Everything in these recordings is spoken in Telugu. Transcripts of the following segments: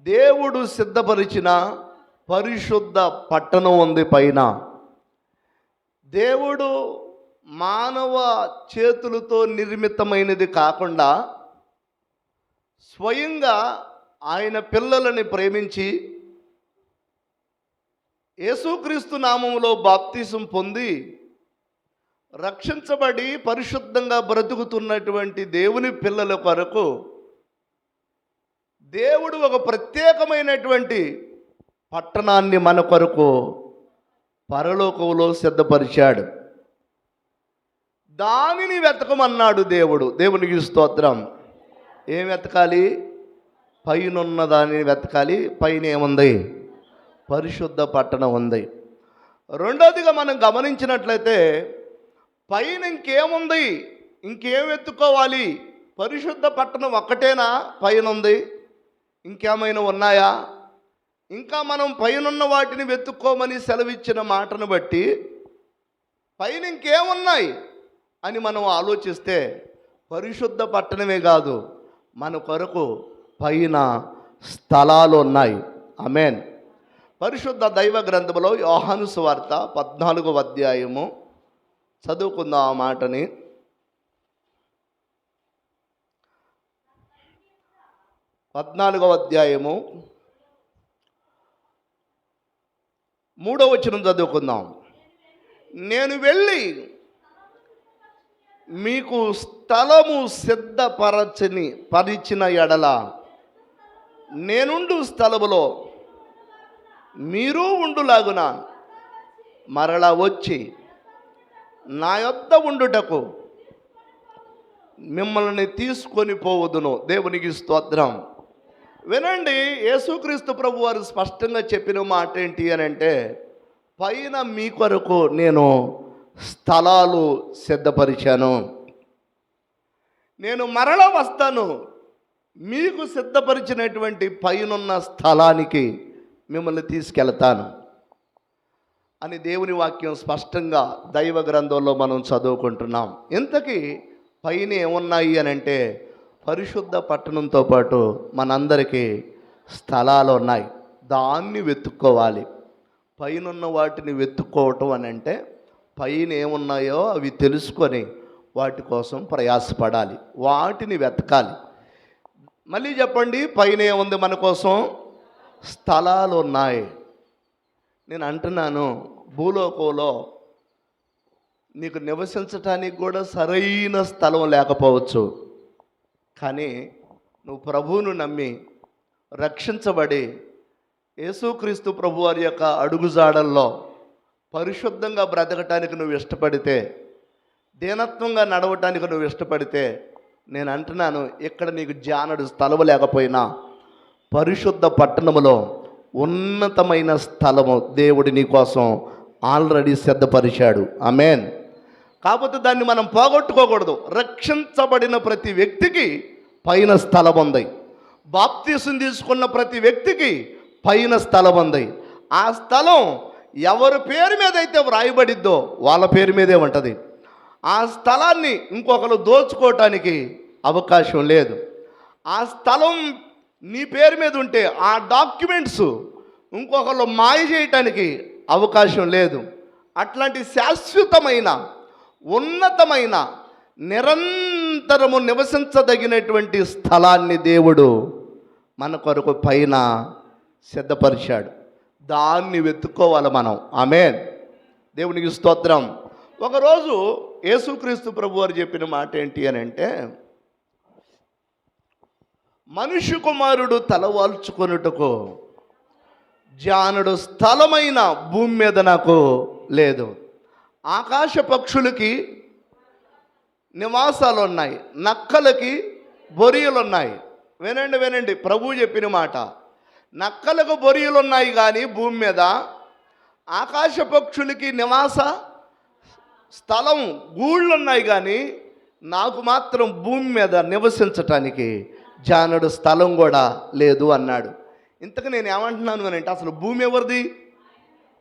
దేవుడు సిద్ధపరిచిన పరిశుద్ధ పట్టణం ఉంది పైన. దేవుడు మానవ చేతులతో నిర్మితమైనది కాకుండా స్వయంగా ఆయన పిల్లలని ప్రేమించి యేసుక్రీస్తు నామములో బాప్తిసం పొంది రక్షించబడి పరిశుద్ధంగా బ్రతుకుతున్నటువంటి దేవుని పిల్లల కొరకు దేవుడు ఒక ప్రత్యేకమైనటువంటి పట్టణాన్ని మన కొరకు పరలోకంలో సిద్ధపరిచాడు. దానిని వెతకమన్నాడు దేవుడు. దేవునికి స్తోత్రం. ఏం వెతకాలి? పైనున్న దానిని వెతకాలి. పైన ఏముంది? పరిశుద్ధ పట్టణం ఉంది. రెండోదిగా మనం గమనించినట్లయితే పైన ఇంకేముంది? ఇంకేం వెతుక్కోవాలి? పరిశుద్ధ పట్టణం ఒక్కటేనా పైన ఉంది? ఇంకేమైనా ఉన్నాయా? ఇంకా మనం పైనున్న వాటిని వెతుక్కోమని సెలవిచ్చిన మాటను బట్టి పైన ఇంకేమున్నాయి అని మనం ఆలోచిస్తే పరిశుద్ధ పట్టణమే కాదు, మన కొరకు పైన స్థలాలు ఉన్నాయి. ఆమేన్. పరిశుద్ధ దైవ గ్రంథములో యోహాను సువార్త 14వ అధ్యాయము చదువుకుందాం. ఆ మాటని 14వ అధ్యాయము 3వ వచనం చదువుకుందాం. నేను వెళ్ళి మీకు స్థలము పరిచిన ఎడల నేనుండు స్థలములో మీరు ఉండులాగున మరలా వచ్చి నా యొద్ద ఉండుటకు మిమ్మల్ని తీసుకొని పోవదును. దేవునికి స్తోత్రం. వినండి, యేసుక్రీస్తు ప్రభు వారు స్పష్టంగా చెప్పిన మాట ఏంటి అని అంటే, పైన మీ కొరకు నేను స్థలాలు సిద్ధపరిచాను, నేను మరలా వస్తాను, మీకు సిద్ధపరిచినటువంటి పైనున్న స్థలానికి మిమ్మల్ని తీసుకెళ్తాను అని దేవుని వాక్యం స్పష్టంగా దైవ గ్రంథంలో మనం చదువుకుంటున్నాం. ఇంతకీ పైన ఏమున్నాయి అని అంటే, పరిశుద్ధ పట్టణంతో పాటు మనందరికీ స్థలాలు ఉన్నాయి. దాన్ని వెతుక్కోవాలి. పైనున్న వాటిని వెతుక్కోవటం అని అంటే పైన ఏమున్నాయో అవి తెలుసుకొని వాటి కోసం ప్రయాసపడాలి, వాటిని వెతకాలి. మళ్ళీ చెప్పండి, పైన ఏముంది? మన కోసం స్థలాలు ఉన్నాయి. నేను అంటున్నాను, భూలోకంలో నీకు నివసించటానికి కూడా సరైన స్థలం లేకపోవచ్చు, కానీ నువ్వు ప్రభువును నమ్మి రక్షించబడి యేసుక్రీస్తు ప్రభు వారి యొక్క అడుగుజాడల్లో పరిశుద్ధంగా బ్రతకటానికి నువ్వు ఇష్టపడితే, దీనత్వంగా నడవటానికి నువ్వు ఇష్టపడితే, నేను అంటున్నాను, ఇక్కడ నీకు జానడు స్థలము లేకపోయినా పరిశుద్ధ పట్టణములో ఉన్నతమైన స్థలము దేవుడు నీ కోసం ఆల్రెడీ సిద్ధపరిచాడు. ఆమేన్. కాకపోతే దాన్ని మనం పోగొట్టుకోకూడదు. రక్షించబడిన ప్రతి వ్యక్తికి పైన స్థలం ఉంది. బాప్తీసం తీసుకున్న ప్రతి వ్యక్తికి పైన స్థలం ఉంది. ఆ స్థలం ఎవరి పేరు మీద అయితే వ్రాయబడిద్దో వాళ్ళ పేరు మీదే ఉంటుంది. ఆ స్థలాన్ని ఇంకొకరు దోచుకోవటానికి అవకాశం లేదు. ఆ స్థలం నీ పేరు మీద ఉంటే ఆ డాక్యుమెంట్స్ ఇంకొకరు మాయ చేయటానికి అవకాశం లేదు. అట్లాంటి శాశ్వతమైన ఉన్నతమైన నిరంతరము నివసించదగినటువంటి స్థలాన్ని దేవుడు మన కొరకు పైన సిద్ధపరిచాడు. దాన్ని వెతుక్కోవాలి మనం. ఆమేన్. దేవునికి స్తోత్రం. ఒకరోజు యేసుక్రీస్తు ప్రభు వారు చెప్పిన మాట ఏంటి అని అంటే, మనుష్య కుమారుడు తలవాల్చుకొనుటకు జానుడు స్థలమైన భూమి మీద నాకు లేదు. ఆకాశ పక్షులకి నివాసాలు ఉన్నాయి, నక్కలకి బొరియలు ఉన్నాయి. వినండి, ప్రభు చెప్పిన మాట. నక్కలకు బొరియలు ఉన్నాయి కానీ భూమి మీద, ఆకాశ పక్షులకి నివాస స్థలం గూళ్ళు ఉన్నాయి కానీ నాకు మాత్రం భూమి మీద నివసించటానికి జానుడు స్థలం కూడా లేదు అన్నాడు. ఇంతకు నేను ఏమంటున్నాను అని అంటే, అసలు భూమి ఎవరిది?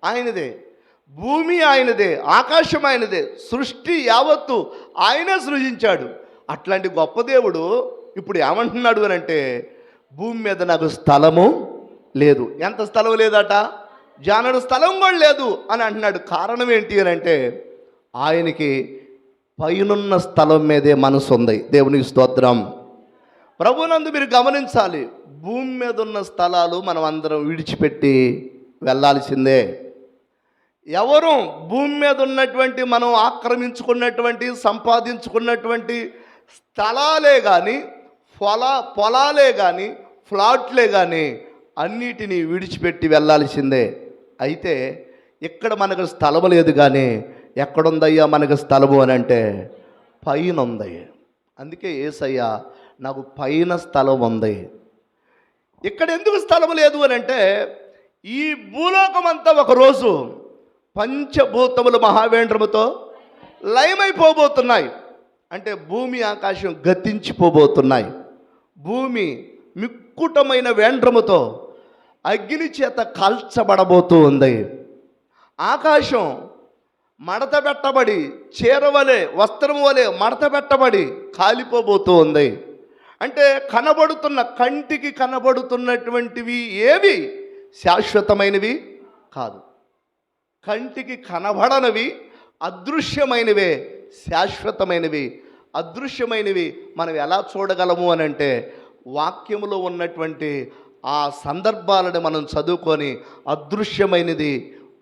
ఆయనదే. భూమి ఆయనదే, ఆకాశం ఆయనదే, సృష్టి యావత్తు ఆయనే సృజించాడు. అట్లాంటి గొప్ప దేవుడు ఇప్పుడు ఏమంటున్నాడు అని అంటే, భూమి మీద నాకు స్థలము లేదు. ఎంత స్థలం లేదట? జానడు స్థలం కూడా లేదు అని అంటున్నాడు. కారణం ఏంటి అని అంటే ఆయనకి పైనున్న స్థలం మీదే మనసు ఉంది. దేవునికి స్తోత్రం. ప్రభునందు మీరు గమనించాలి, భూమి మీద ఉన్న స్థలాలు మనం అందరం విడిచిపెట్టి వెళ్ళాల్సిందే. ఎవరు భూమి మీద ఉన్నటువంటి మనం ఆక్రమించుకున్నటువంటి సంపాదించుకున్నటువంటి స్థలాలే కానీ పొలాలే కానీ ఫ్లాట్లే కానీ అన్నిటినీ విడిచిపెట్టి వెళ్ళాల్సిందే. అయితే ఇక్కడ మనకు స్థలం లేదు, కానీ ఎక్కడుందయ్యా మనకు స్థలము అని అంటే పైన ఉంది. అందుకే యేసయ్యా నాకు పైన స్థలం ఉంది. ఇక్కడ ఎందుకు స్థలం లేదు అని అంటే ఈ భూలోకం అంతా ఒకరోజు పంచభూతములు మహావేంద్రముతో లయమైపోబోతున్నాయి. అంటే భూమి ఆకాశం గతించిపోబోతున్నాయి. భూమి మిక్కుటమైన వేంద్రముతో అగ్ని చేత కాల్చబడబోతూ ఉంది. ఆకాశం మడత పెట్టబడి చీరవలే వస్త్రం వలె మడత పెట్టబడి కాలిపోబోతూ ఉంది. అంటే కంటికి కనబడుతున్నటువంటివి ఏవి శాశ్వతమైనవి కాదు. కంటికి కనబడనవి అదృశ్యమైనవే శాశ్వతమైనవి. అదృశ్యమైనవి మనం ఎలా చూడగలము అని అంటే వాక్యములో ఉన్నటువంటి ఆ సందర్భాలను మనం చదువుకొని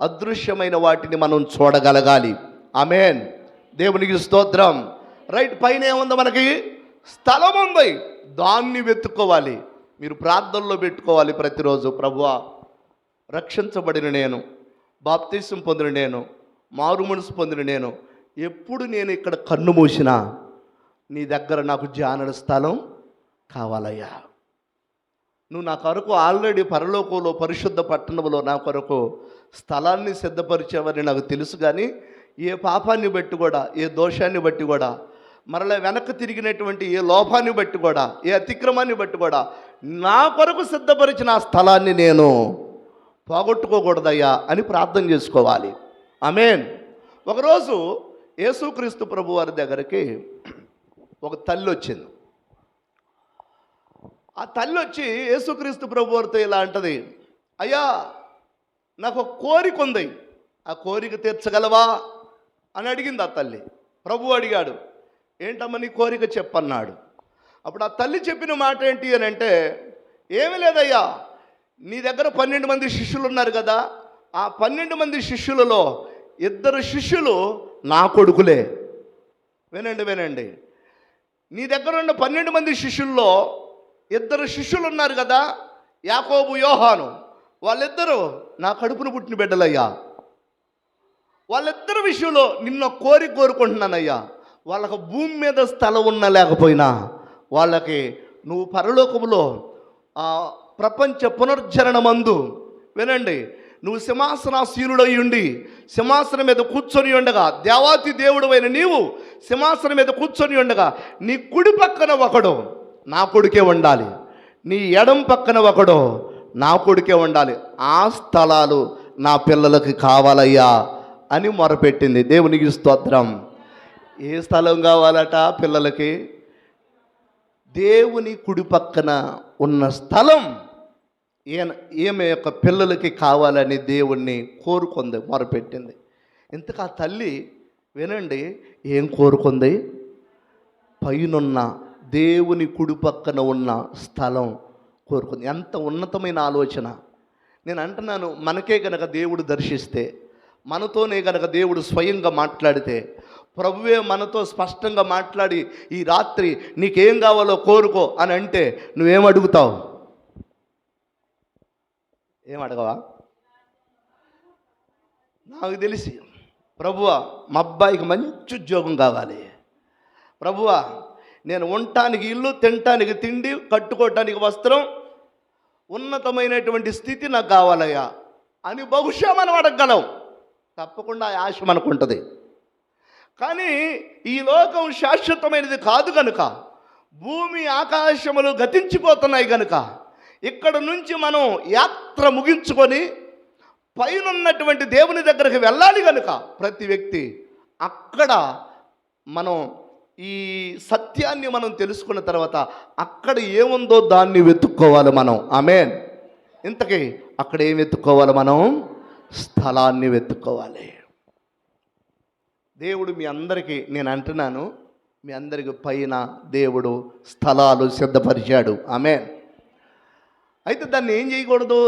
అదృశ్యమైన వాటిని మనం చూడగలగాలి. ఆమేన్. దేవునికి స్తోత్రం. రైట్. పైన ఏముంది? మనకి స్థలం ఉంది. దాన్ని వెతుక్కోవాలి. మీరు ప్రార్థనలో పెట్టుకోవాలి ప్రతిరోజు. ప్రభువా, రక్షించబడిన నేను, బాప్తిసం పొందిన నేను, మారు మనసు పొందిన నేను, ఎప్పుడు నేను ఇక్కడ కన్ను మూసినా నీ దగ్గర నాకు జానడ స్థలం కావాలయ్యా. నువ్వు నా కొరకు ఆల్రెడీ పరలోకంలో పరిశుద్ధ పట్టణంలో నా కొరకు స్థలాన్ని సిద్ధపరిచావని నాకు తెలుసు. కానీ ఏ పాపాన్ని బట్టి కూడా, ఏ దోషాన్ని బట్టి కూడా, మరలా వెనక్కి తిరిగినటువంటి ఏ లోపాన్ని బట్టి కూడా, ఏ అతిక్రమాన్ని బట్టి కూడా నా కొరకు సిద్ధపరిచిన ఆ స్థలాన్ని నేను పోగొట్టుకోకూడదయ్యా అని ప్రార్థన చేసుకోవాలి. ఆమేన్. ఒకరోజు యేసుక్రీస్తు ప్రభు వారి దగ్గరికి ఒక తల్లి వచ్చింది. ఆ తల్లి వచ్చి యేసుక్రీస్తు ప్రభు వారితో ఇలా అంటది, అయ్యా నాకు ఒక కోరిక ఉంది, ఆ కోరిక తీర్చగలవా అని అడిగింది ఆ తల్లి. ప్రభు అడిగాడు, ఏంటమ్మా నీ కోరిక చెప్పన్నాడు. అప్పుడు ఆ తల్లి చెప్పిన మాట ఏంటి అని అంటే, ఏమీ లేదయ్యా, నీ దగ్గర 12 మంది శిష్యులు ఉన్నారు కదా, ఆ 12 మంది శిష్యులలో 2 శిష్యులు నా కొడుకులే. వినండి. నీ దగ్గర ఉన్న 12 మంది శిష్యుల్లో 2 శిష్యులు ఉన్నారు కదా, యాకోబు యోహాను, వాళ్ళిద్దరూ నా కడుపును పుట్టిన బిడ్డలయ్యా. వాళ్ళిద్దరి విషయంలో నిన్న కోరుకుంటున్నానయ్యా. వాళ్ళకు భూమి మీద స్థలం ఉన్నా లేకపోయినా వాళ్ళకి నువ్వు పరలోకములో ప్రపంచ పునర్జననమందు, వినండి, నువ్వు సింహాసనాసీనుడై ఉండి సింహాసనం మీద కూర్చొని ఉండగా, దేవాతి దేవుడు అయిన నీవు సింహాసనం మీద కూర్చొని ఉండగా నీ కుడి పక్కన ఒకడు నా కొడుకే ఉండాలి, నీ ఎడం పక్కన ఒకడు నా కొడుకే ఉండాలి. ఆ స్థలాలు నా పిల్లలకి కావాలయ్యా అని మొరపెట్టింది. దేవునికి స్తోత్రం. ఏ స్థలం కావాలట పిల్లలకి? దేవుని కుడి పక్కన ఉన్న స్థలం ఈమె యొక్క పిల్లలకి కావాలని దేవుణ్ణి కోరుకుంది, మొరపెట్టింది. ఇంతకు ఆ తల్లి, వినండి, ఏం కోరుకుంది? పైనున్న దేవుని కుడి పక్కన ఉన్న స్థలం కోరుకుంది. ఎంత ఉన్నతమైన ఆలోచన. నేను అంటున్నాను, మనకే గనక దేవుడు దర్శిస్తే, మనతోనే గనక దేవుడు స్వయంగా మాట్లాడితే, ప్రభువే మనతో స్పష్టంగా మాట్లాడి ఈ రాత్రి నీకేం కావాలో కోరుకో అని అంటే నువ్వేం అడుగుతావు? ఏం అడగవా? నాకు తెలిసి, ప్రభువా మా అబ్బాయికి మంచి ఉద్యోగం కావాలి, ప్రభువా నేను ఉండటానికి ఇల్లు, తినటానికి తిండి, కట్టుకోవటానికి వస్త్రం, ఉన్నతమైనటువంటి స్థితి నాకు కావాలయ్యా అని బహుశా మనం అడగగలం. తప్పకుండా ఆశ మనకు ఉంటుంది. కానీ ఈ లోకం శాశ్వతమైనది కాదు కనుక, భూమి ఆకాశములు గతించిపోతున్నాయి కనుక, ఇక్కడ నుంచి మనం యాత్ర ముగించుకొని పైనున్నటువంటి దేవుని దగ్గరికి వెళ్ళాలి కనుక ప్రతి వ్యక్తి అక్కడ మనం ఈ సత్యాన్ని మనం తెలుసుకున్న తర్వాత అక్కడ ఏముందో దాన్ని వెతుక్కోవాలి మనం. ఆమేన్. ఇంతకీ అక్కడ ఏం వెతుక్కోవాలి? మనం స్థలాన్ని వెతుక్కోవాలి. దేవుడు మీ అందరికీ, నేను అంటున్నాను, మీ అందరికి పైన దేవుడు స్థలాలు సిద్ధపరిచాడు. ఆమేన్. అయితే దాన్ని ఏం చేయకూడదు?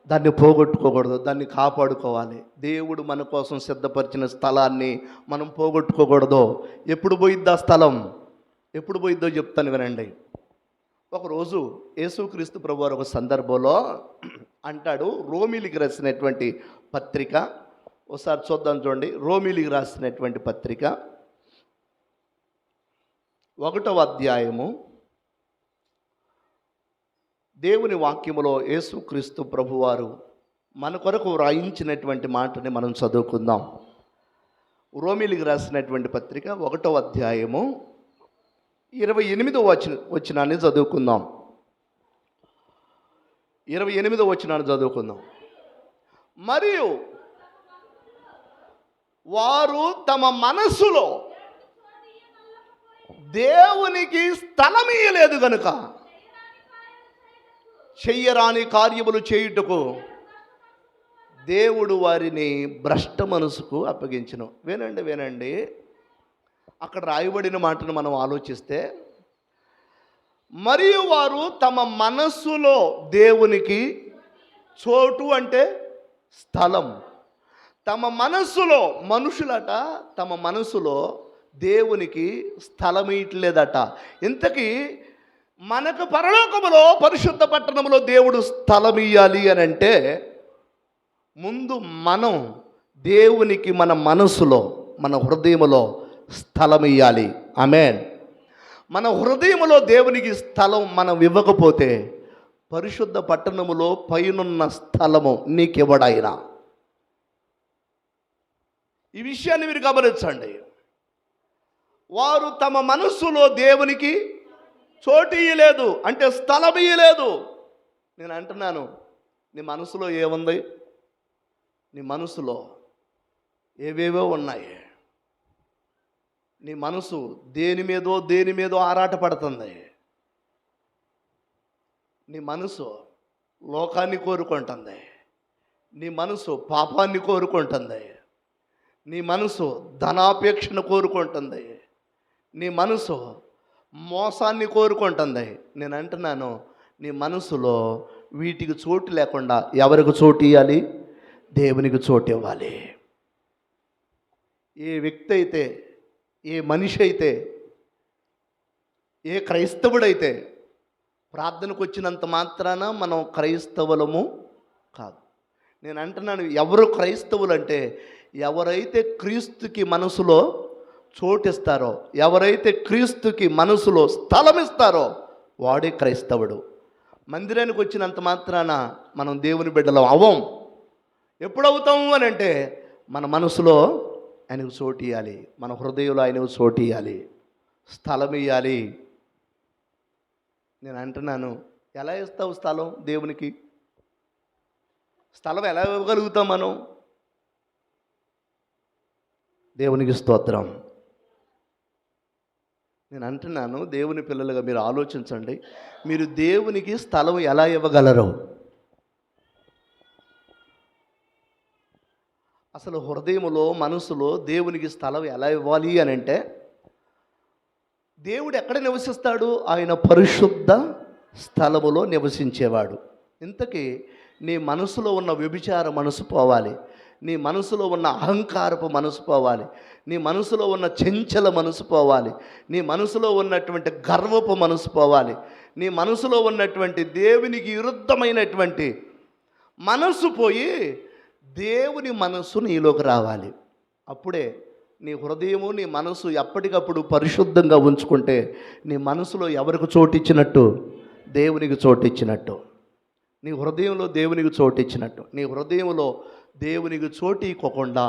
దాన్ని పోగొట్టుకోకూడదు, దాన్ని కాపాడుకోవాలి. దేవుడు మన కోసం సిద్ధపరిచిన స్థలాన్ని మనం పోగొట్టుకోకూడదు. ఎప్పుడు పోయిద్ది ఆ స్థలం? ఎప్పుడు పోయిద్దో చెప్తాను వినండి. ఒకరోజు యేసుక్రీస్తు ప్రభువారు ఒక సందర్భంలో అంటాడు, రోమీలికి రాసినటువంటి పత్రిక ఒకసారి చూద్దాం, చూడండి. రోమీలికి రాసినటువంటి పత్రిక 1వ అధ్యాయము. దేవుని వాక్యములో యేసుక్రీస్తు ప్రభువారు మన కొరకు వ్రాయించినటువంటి మాటని మనం చదువుకుందాం. రోమీలికి రాసినటువంటి పత్రిక 1వ అధ్యాయము 28వ వచనాన్ని చదువుకుందాం. 28వ వచనాన్ని చదువుకుందాం. మరియు వారు తమ మనస్సులో దేవునికి స్థలం ఇయ్యలేదు గనుక చెయ్యరాని కార్యములు చేయుటకు దేవుడు వారిని భ్రష్ట మనసుకు అప్పగించును. వినండి, అక్కడ రాయబడిన మాటను మనం ఆలోచిస్తే, మరియు వారు తమ మనస్సులో దేవునికి, చోటు అంటే స్థలం, తమ మనస్సులో, మనుషులట తమ మనస్సులో దేవునికి స్థలం ఇట్లేదట. ఇంతకీ మనకు పరలోకములో పరిశుద్ధ పట్టణములో దేవుడు స్థలం ఇయ్యాలి అని అంటే ముందు మనం దేవునికి మన మనసులో, మన హృదయములో స్థలం ఇయ్యాలి. ఆమేన్. మన హృదయములో దేవునికి స్థలం మనం ఇవ్వకపోతే పరిశుద్ధ పట్టణములో పైనున్న స్థలము నీకివ్వడాయినా. ఈ విషయాన్ని మీరు గమనించండి. వారు తమ మనస్సులో దేవునికి చోటు ఇయ్యలేదు, అంటే స్థలం ఇయ్యలేదు. నేను అంటున్నాను, నీ మనసులో ఏముంది? నీ మనసులో ఏవేవో ఉన్నాయి. నీ మనసు దేని మీదో ఆరాట పడుతుంది. నీ మనసు లోకాన్ని కోరుకుంటుంది. నీ మనసు పాపాన్ని కోరుకుంటుంది. నీ మనసు ధనాపేక్షను కోరుకుంటుంది. నీ మనసు మోసాన్ని కోరుకుంటుంది. నేను అంటున్నాను, నీ మనసులో వీటికి చోటు లేకుండా ఎవరికి చోటు ఇవ్వాలి? దేవునికి చోటు ఇవ్వాలి. ఏ వ్యక్తి అయితే, ఏ మనిషి అయితే, ఏ క్రైస్తవుడైతే ప్రార్థనకు వచ్చినంత మాత్రాన మనం క్రైస్తవులము కాదు. నేను అంటున్నాను, ఎవరు క్రైస్తవులు అంటే ఎవరైతే క్రీస్తుకి మనసులో చోటిస్తారో, ఎవరైతే క్రీస్తుకి మనసులో స్థలం ఇస్తారో వాడే క్రైస్తవుడు. మందిరానికి వచ్చినంత మాత్రాన మనం దేవుని బిడ్డలం అవ్వం. ఎప్పుడవుతాము అని అంటే మన మనసులో ఆయనకు చోటు ఇవ్వాలి, మన హృదయంలో ఆయనకు చోటు ఇవ్వాలి, స్థలం ఇవ్వాలి. నేను అంటున్నాను, ఎలా ఇస్తావు స్థలం దేవునికి? స్థలం ఎలా ఇవ్వగలుగుతాం మనం? దేవునికి స్తోత్రం. నేను అంటున్నాను, దేవుని పిల్లలుగా మీరు ఆలోచించండి. మీరు దేవునికి స్థలం ఎలా ఇవ్వగలరు? అసలు హృదయములో, మనసులో దేవునికి స్థలం ఎలా ఇవ్వాలి అని అంటే, దేవుడు ఎక్కడ నివసిస్తాడు? ఆయన పరిశుద్ధ స్థలములో నివసించేవాడు. ఇంతకీ నీ మనసులో ఉన్న వ్యభిచార మనసు పోవాలి, నీ మనసులో ఉన్న అహంకారపు మనసు పోవాలి, నీ మనసులో ఉన్న చెంచల మనసు పోవాలి, నీ మనసులో ఉన్నటువంటి గర్వపు మనసు పోవాలి, నీ మనసులో ఉన్నటువంటి దేవునికి విరుద్ధమైనటువంటి మనసు పోయి దేవుని మనసు నీలోకి రావాలి. అప్పుడే నీ హృదయము, నీ మనసు ఎప్పటికప్పుడు పరిశుద్ధంగా ఉంచుకుంటే నీ మనసులో ఎవరికి చోటిచ్చినట్టు? దేవునికి చోటిచ్చినట్టు. నీ హృదయంలో దేవునికి చోటిచ్చినట్టు. నీ హృదయంలో దేవునికి చోటు ఇవ్వకుండా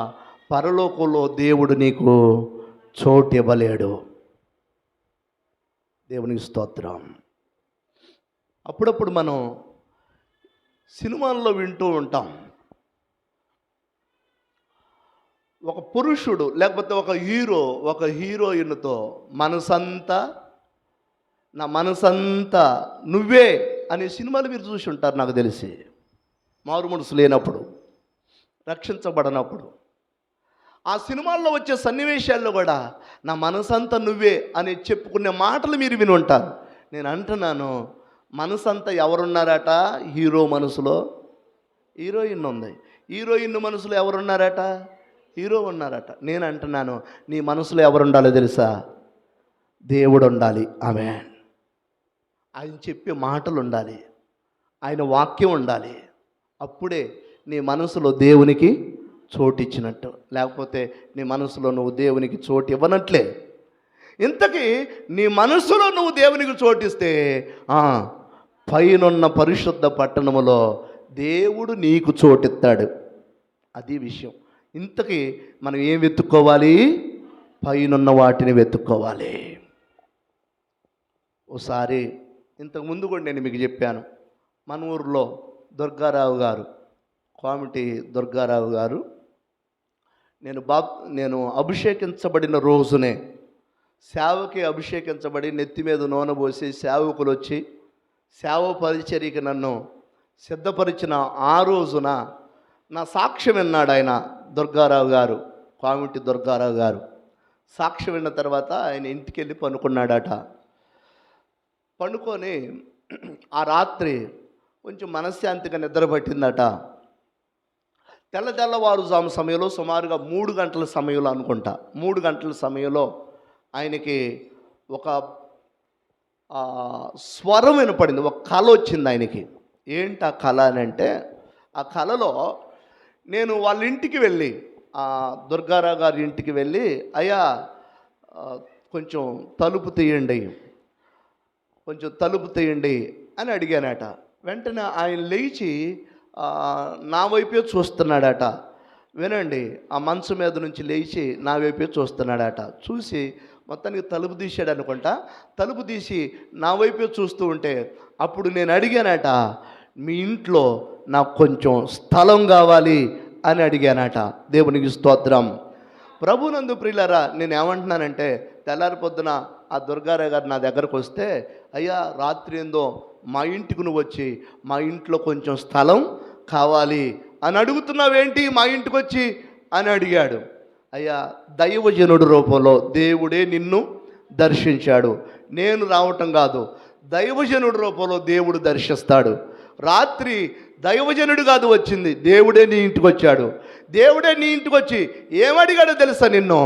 పరలోకంలో దేవుడు నీకు చోటు ఇవ్వలేడు. దేవునికి స్తోత్రం. అప్పుడప్పుడు మనం సినిమాల్లో వింటూ ఉంటాం, ఒక పురుషుడు లేకపోతే ఒక హీరో ఒక హీరోయిన్తో నా మనసంతా నువ్వే అనే సినిమాలు మీరు చూసి ఉంటారు నాకు తెలిసి. మారు మనసు లేనప్పుడు, రక్షించబడనప్పుడు ఆ సినిమాల్లో వచ్చే సన్నివేశాల్లో కూడా నా మనసంతా నువ్వే అని చెప్పుకునే మాటలు మీరు విని ఉంటారు. నేను అంటున్నాను, మనసంతా ఎవరున్నారట? హీరో మనసులో హీరోయిన్ ఉంది, హీరోయిన్ మనసులో ఎవరున్నారట? హీరో ఉన్నారట. నేను అంటున్నాను, నీ మనసులో ఎవరుండాలో తెలుసా? దేవుడు ఉండాలి. ఆమేన్. ఆయన చెప్పే మాటలు ఉండాలి, ఆయన వాక్యం ఉండాలి. అప్పుడే నీ మనసులో దేవునికి చోటు ఇచ్చినట్టు. లేకపోతే నీ మనసులో నువ్వు దేవునికి చోటు ఇవ్వనట్లే. ఇంతకీ నీ మనసులో నువ్వు దేవునికి చోటిస్తే పైనున్న పరిశుద్ధ పట్టణములో దేవుడు నీకు చోటిస్తాడు. అది విషయం. ఇంతకీ మనం ఏం వెతుక్కోవాలి? పైనున్న వాటిని వెతుక్కోవాలి. ఓసారి ఇంతకుముందు కూడా నేను మీకు చెప్పాను, మన ఊరిలో దుర్గారావు గారు, కామిటీ దుర్గారావు గారు, నేను అభిషేకించబడిన రోజునే, సేవకి అభిషేకించబడి నెత్తి మీద నూనె పోసి సేవకులు వచ్చి సేవ పరిచర్యకి నన్ను సిద్ధపరిచిన ఆ రోజున నా సాక్ష్యం విన్నాడు ఆయన, దుర్గారావు గారు, కామిటీ దుర్గారావు గారు. సాక్ష్యం విన్న తర్వాత ఆయన ఇంటికి వెళ్ళి పనుకున్నాడట. పండుకొని ఆ రాత్రి కొంచెం మనశ్శాంతిగా నిద్ర పట్టిందట. తెల్లవారుజాము సమయంలో సుమారుగా 3 గంటల సమయంలో అనుకుంటా, 3 గంటల సమయంలో ఆయనకి ఒక స్వరం వినపడింది, ఒక కళ వచ్చింది ఆయనకి. ఏంటి ఆ కళ అని అంటే, ఆ కళలో నేను వాళ్ళ ఇంటికి వెళ్ళి, దుర్గారావు గారి ఇంటికి వెళ్ళి, అయ్యా కొంచెం తలుపు తీయండి, కొంచెం తలుపు తీయండి అని అడిగానట. వెంటనే ఆయన లేచి నా వైపే చూస్తున్నాడట. వినండి, ఆ మంచం మీద నుంచి లేచి నా వైపే చూస్తున్నాడట. చూసి మొత్తానికి తలుపు తీసాడు అనుకుంటా. తలుపు తీసి నా వైపే చూస్తూ ఉంటే అప్పుడు నేను అడిగానట, మీ ఇంట్లో నాకు కొంచెం స్థలం కావాలి అని అడిగానట. దేవునికి స్తోత్రం. ప్రభునందు ప్రియులారా, నేను ఏమంటున్నానంటే, తెల్లారి పొద్దున ఆ దుర్గారావు గారు నా దగ్గరకు వస్తే, అయ్యా రాత్రి ఏందో మా ఇంటికి నువ్వు వచ్చి మా ఇంట్లో కొంచెం స్థలం కావాలి అని అడుగుతున్నావేంటి మా ఇంటికి వచ్చి అని అడిగాడు. అయ్యా దైవజనుడు రూపంలో దేవుడే నిన్ను దర్శించాడు, నేను రావటం కాదు, దైవజనుడి రూపంలో దేవుడు దర్శిస్తాడు. రాత్రి దైవజనుడు కాదు వచ్చింది, దేవుడే నీ ఇంటికి వచ్చాడు. దేవుడే నీ ఇంటికి వచ్చి ఏమడిగాడో తెలుసా నిన్ను?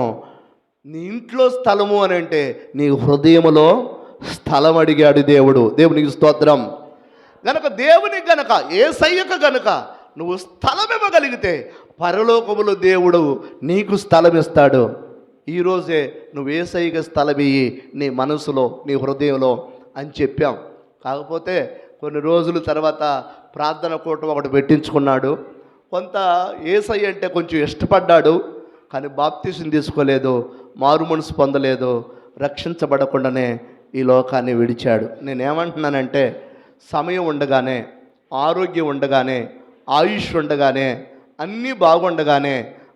నీ ఇంట్లో స్థలము అని అంటే నీ హృదయములో స్థలం అడిగాడు దేవుడు. దేవునికి స్తోత్రం. గనక దేవునికి గనక యేసయ్యకు గనక నువ్వు స్థలం ఇవ్వగలిగితే పరలోకములో దేవుడు నీకు స్థలం ఇస్తాడు. ఈరోజే నువ్వు యేసయ్యకు స్థలం ఇయ్యి నీ మనసులో, నీ హృదయంలో అని చెప్పాం. కాకపోతే కొన్ని రోజుల తర్వాత ప్రార్థన కూటం ఒకటి పెట్టించుకున్నాడు. కొంత యేసయ్య అంటే కొంచెం ఇష్టపడ్డాడు, కానీ బాప్తీసం తీసుకోలేదు, మారు మనసు పొందలేదు, రక్షించబడకుండానే ఈ లోకాన్ని విడిచాడు. నేనేమంటున్నానంటే, సమయం ఉండగానే, ఆరోగ్యం ఉండగానే, ఆయుష్ ఉండగానే, అన్నీ బాగుండగానే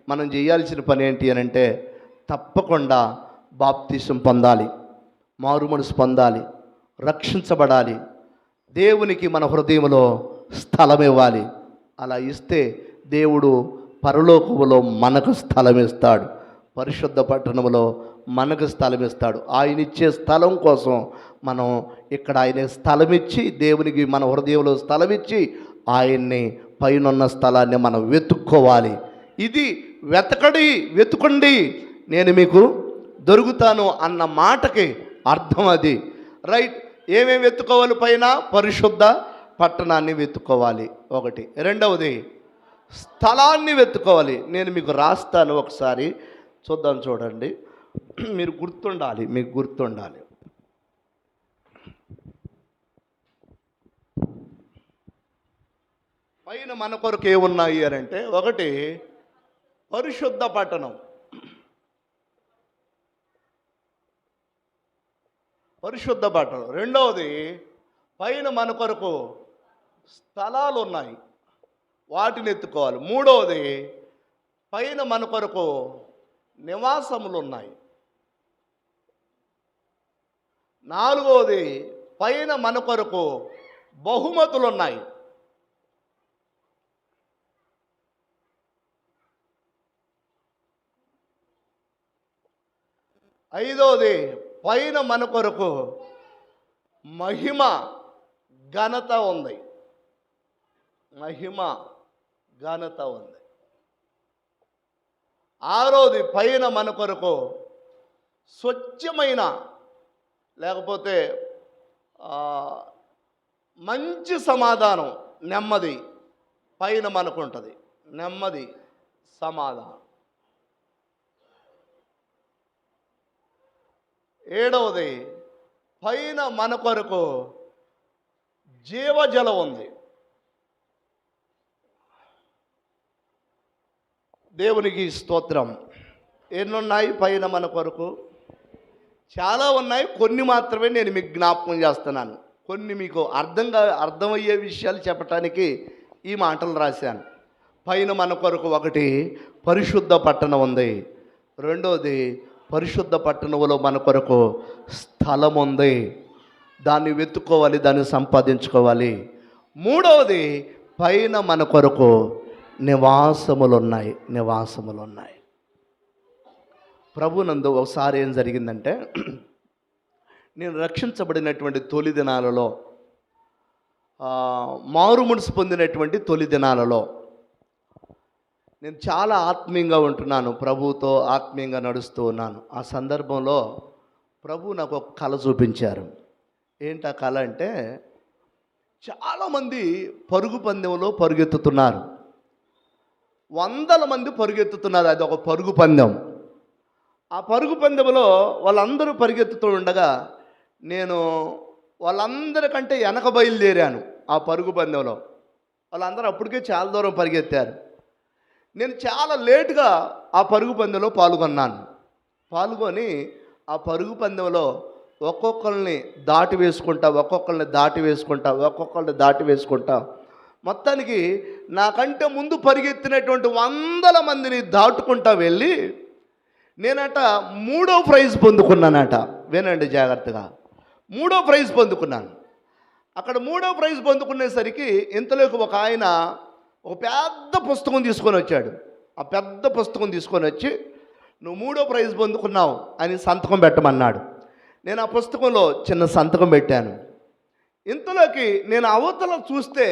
మనం చేయాల్సిన పని ఏంటి అని అంటే, తప్పకుండా బాప్తీసం పొందాలి, మారు మనసు పొందాలి, రక్షించబడాలి, దేవునికి మన హృదయంలో స్థలం ఇవ్వాలి. అలా ఇస్తే దేవుడు పరలోకములో మనకు స్థలం ఇస్తాడు, పరిశుద్ధ పట్టణంలో మనకు స్థలం ఇస్తాడు. ఆయన ఇచ్చే స్థలం కోసం మనం ఇక్కడ ఆయన స్థలం ఇచ్చి, దేవునికి మన హృదయంలో స్థలం ఇచ్చి, ఆయన్ని పైనున్న స్థలాన్ని మనం వెతుక్కోవాలి. ఇది వెతుకండి నేను మీకు దొరుకుతాను అన్న మాటకి అర్థం అది. రైట్. ఏమేమి వెతుక్కోవాలి? పైన పరిశుద్ధ పట్టణాన్ని వెతుక్కోవాలి, ఒకటి. రెండవది స్థలాన్ని వెతుక్కోవాలి. నేను మీకు రాస్తాను, ఒకసారి చూద్దాం, చూడండి. మీరు గుర్తుండాలి, మీకు గుర్తుండాలి. పైన మన కొరకు ఏమున్నాయి అని అంటే, ఒకటి పరిశుద్ధ పట్టణం, పరిశుద్ధ పట్టణం. రెండవది పైన మన కొరకు స్థలాలు ఉన్నాయి, వాటిని ఎత్తుకోవాలి. మూడవది పైన మన కొరకు నివాసములు ఉన్నాయి. నాలుగవది పైన మన కొరకు బహుమతులు ఉన్నాయి. ఐదవది, పైన మన కొరకు మహిమ ఘనత ఉంది. మహిమ ఘనత ఉంది. ఆరోది, పైన మన కొరకు స్వచ్ఛమైన లేకపోతే మంచి సమాధానం, నెమ్మది పైన మనకు ఉంటుంది. నెమ్మది, సమాధానం. ఏడవది, పైన మన కొరకు జీవజలం ఉంది. దేవునికి స్తోత్రం. ఎన్నున్నాయి పైన మన కొరకు? చాలా ఉన్నాయి. కొన్ని మాత్రమే నేను మీకు జ్ఞాపకం చేస్తున్నాను. కొన్ని మీకు అర్థమయ్యే విషయాలు చెప్పటానికి ఈ మాటలు రాశాను. పైన మన కొరకు ఒకటి పరిశుద్ధ పట్టణం ఉంది. రెండోది, పరిశుద్ధ పట్టణంలో మన కొరకు స్థలం ఉంది. దాన్ని వెతుక్కోవాలి, దాన్ని సంపాదించుకోవాలి. మూడవది, పైన మన కొరకు నివాసములు ఉన్నాయి. నివాసములు ఉన్నాయి. ప్రభునందు ఒకసారి ఏం జరిగిందంటే, నేను రక్షించబడినటువంటి తొలి దినాలలో, మారు మనసు పొందినటువంటి తొలి దినాలలో నేను చాలా ఆత్మీయంగా ఉంటున్నాను. ప్రభువుతో ఆత్మీయంగా నడుస్తూ ఉన్నాను. ఆ సందర్భంలో ప్రభు నాకు ఒక కళ చూపించారు. ఏంటి ఆ కళ అంటే, చాలామంది పరుగు పందెంలో పరుగెత్తుతున్నారు. వందల మంది పరుగెత్తుతున్నారు. అది ఒక పరుగు పందెం. ఆ పరుగు పందెంలో వాళ్ళందరూ పరిగెత్తుతూ ఉండగా నేను వాళ్ళందరికంటే వెనక బయలుదేరాను. ఆ పరుగు పందెంలో వాళ్ళందరూ అప్పటికే చాలా దూరం పరిగెత్తారు. నేను చాలా లేటుగా ఆ పరుగు పందెంలో పాల్గొన్నాను. పాల్గొని ఆ పరుగు పందెంలో ఒక్కొక్కరిని దాటి వేసుకుంటా మొత్తానికి నాకంటే ముందు పరిగెత్తినటువంటి వందల మందిని దాటుకుంటా వెళ్ళి నేనట 3వ ప్రైజ్ పొందుకున్నానట. వినండి జాగ్రత్తగా. 3వ ప్రైజ్ పొందుకున్నాను. అక్కడ 3వ ప్రైజ్ పొందుకునేసరికి ఇంతలోకి ఒక ఆయన ఒక పెద్ద పుస్తకం తీసుకొని వచ్చాడు. ఆ పెద్ద పుస్తకం తీసుకొని వచ్చి, నువ్వు 3వ ప్రైజ్ పొందుకున్నావు అని సంతకం పెట్టమన్నాడు. నేను ఆ పుస్తకంలో చిన్న సంతకం పెట్టాను. ఇంతలోకి నేను అవతల చూస్తే,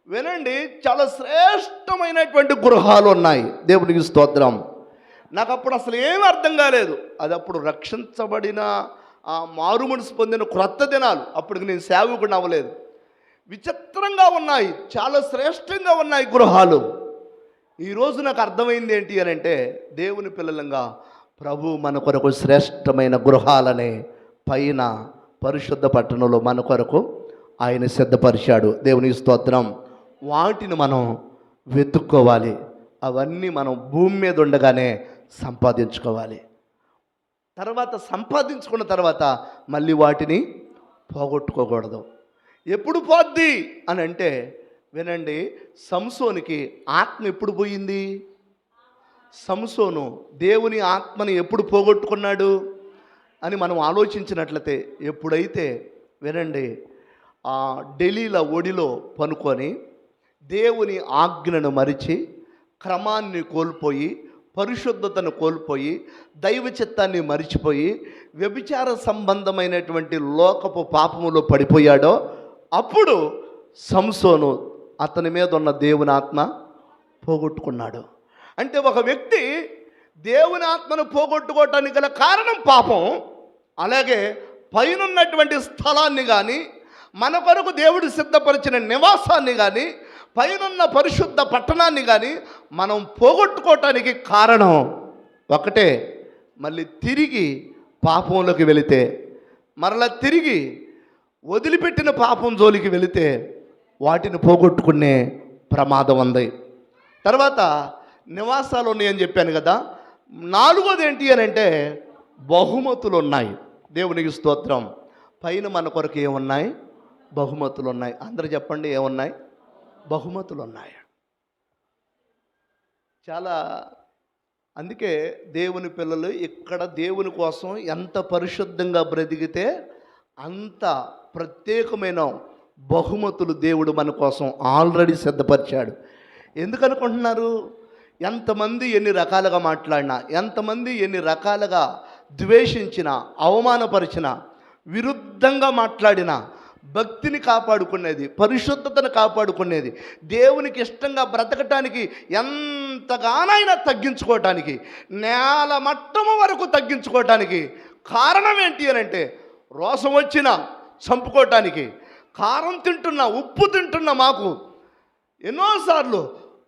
వినండి, చాలా శ్రేష్టమైనటువంటి గృహాలు ఉన్నాయి. దేవునికి స్తోత్రం. నాకు అప్పుడు అసలు ఏమీ అర్థం కాలేదు. అది అప్పుడు రక్షించబడిన మారు మనసు పొందిన క్రొత్త దినాలు. అప్పటికి నేను సేవకుడిని అవ్వలేదు. విచిత్రంగా ఉన్నాయి, చాలా శ్రేష్టంగా ఉన్నాయి గృహాలు. ఈరోజు నాకు అర్థమైంది ఏంటి అని అంటే, దేవుని పిల్లలంగా ప్రభు మన కొరకు శ్రేష్టమైన గృహాలనే పైన పరిశుద్ధ పట్టణంలో మన కొరకు ఆయన సిద్ధపరిచాడు. దేవునికి స్తోత్రం. వాటిని మనం వెతుక్కోవాలి. అవన్నీ మనం భూమి మీద ఉండగానే సంపాదించుకోవాలి. తర్వాత సంపాదించుకున్న తర్వాత మళ్ళీ వాటిని పోగొట్టుకోకూడదు. ఎప్పుడు పోద్ది అని అంటే, వినండి, సంసోనికి ఆత్మ ఎప్పుడు పోయింది? సంసోను దేవుని ఆత్మని ఎప్పుడు పోగొట్టుకున్నాడు అని మనం ఆలోచించినట్లయితే, ఎప్పుడైతే, వినండి, ఢిల్లీల ఒడిలో పనుకొని దేవుని ఆజ్ఞను మరిచి క్రమాన్ని కోల్పోయి పరిశుద్ధతను కోల్పోయి దైవ చిత్తాన్ని మరిచిపోయి వ్యభిచార సంబంధమైనటువంటి లోకపు పాపములో పడిపోయాడో అప్పుడు సంసోను అతని మీద ఉన్న దేవుని ఆత్మ పోగొట్టుకున్నాడు. అంటే ఒక వ్యక్తి దేవుని ఆత్మను పోగొట్టుకోవటానికి గల కారణం పాపం. అలాగే పైనున్నటువంటి స్థలాన్ని కానీ, మన కొరకు దేవుడు సిద్ధపరిచిన నివాసాన్ని కానీ, పైనున్న పరిశుద్ధ పట్టణాన్ని కానీ మనం పోగొట్టుకోవటానికి కారణం ఒకటే. మళ్ళీ తిరిగి పాపంలోకి వెళితే, మరలా తిరిగి వదిలిపెట్టిన పాపం జోలికి వెళితే వాటిని పోగొట్టుకునే ప్రమాదం ఉంది. తర్వాత నివాసాలు ఉన్నాయని చెప్పాను కదా. 4వది ఏంటి అని అంటే, బహుమతులు ఉన్నాయి. దేవునికి స్తోత్రం. పైన మన కొరకు ఏమున్నాయి? బహుమతులు ఉన్నాయి. అందరూ చెప్పండి, ఏమున్నాయి? బహుమతులు ఉన్నాయి. చాలా అందుకే దేవుని పిల్లలు ఇక్కడ దేవుని కోసం ఎంత పరిశుద్ధంగా బ్రతికితే అంత ప్రత్యేకమైన బహుమతులు దేవుడు మన కోసం ఆల్రెడీ సిద్ధపరిచాడు. ఎందుకనుకుంటున్నారు? ఎంతమంది ఎన్ని రకాలుగా మాట్లాడినా, ఎంతమంది ఎన్ని రకాలుగా ద్వేషించినా, అవమానపరిచినా, విరుద్ధంగా మాట్లాడినా, భక్తిని కాపాడుకునేది, పరిశుద్ధతను కాపాడుకునేది, దేవునికి ఇష్టంగా బ్రతకటానికి ఎంతగానైనా తగ్గించుకోవటానికి, నేల మట్టము వరకు తగ్గించుకోవటానికి కారణం ఏంటి అని అంటే, రోషం వచ్చినా చంపుకోవటానికి, కారం తింటున్నా, ఉప్పు తింటున్నా మాకు ఎన్నోసార్లు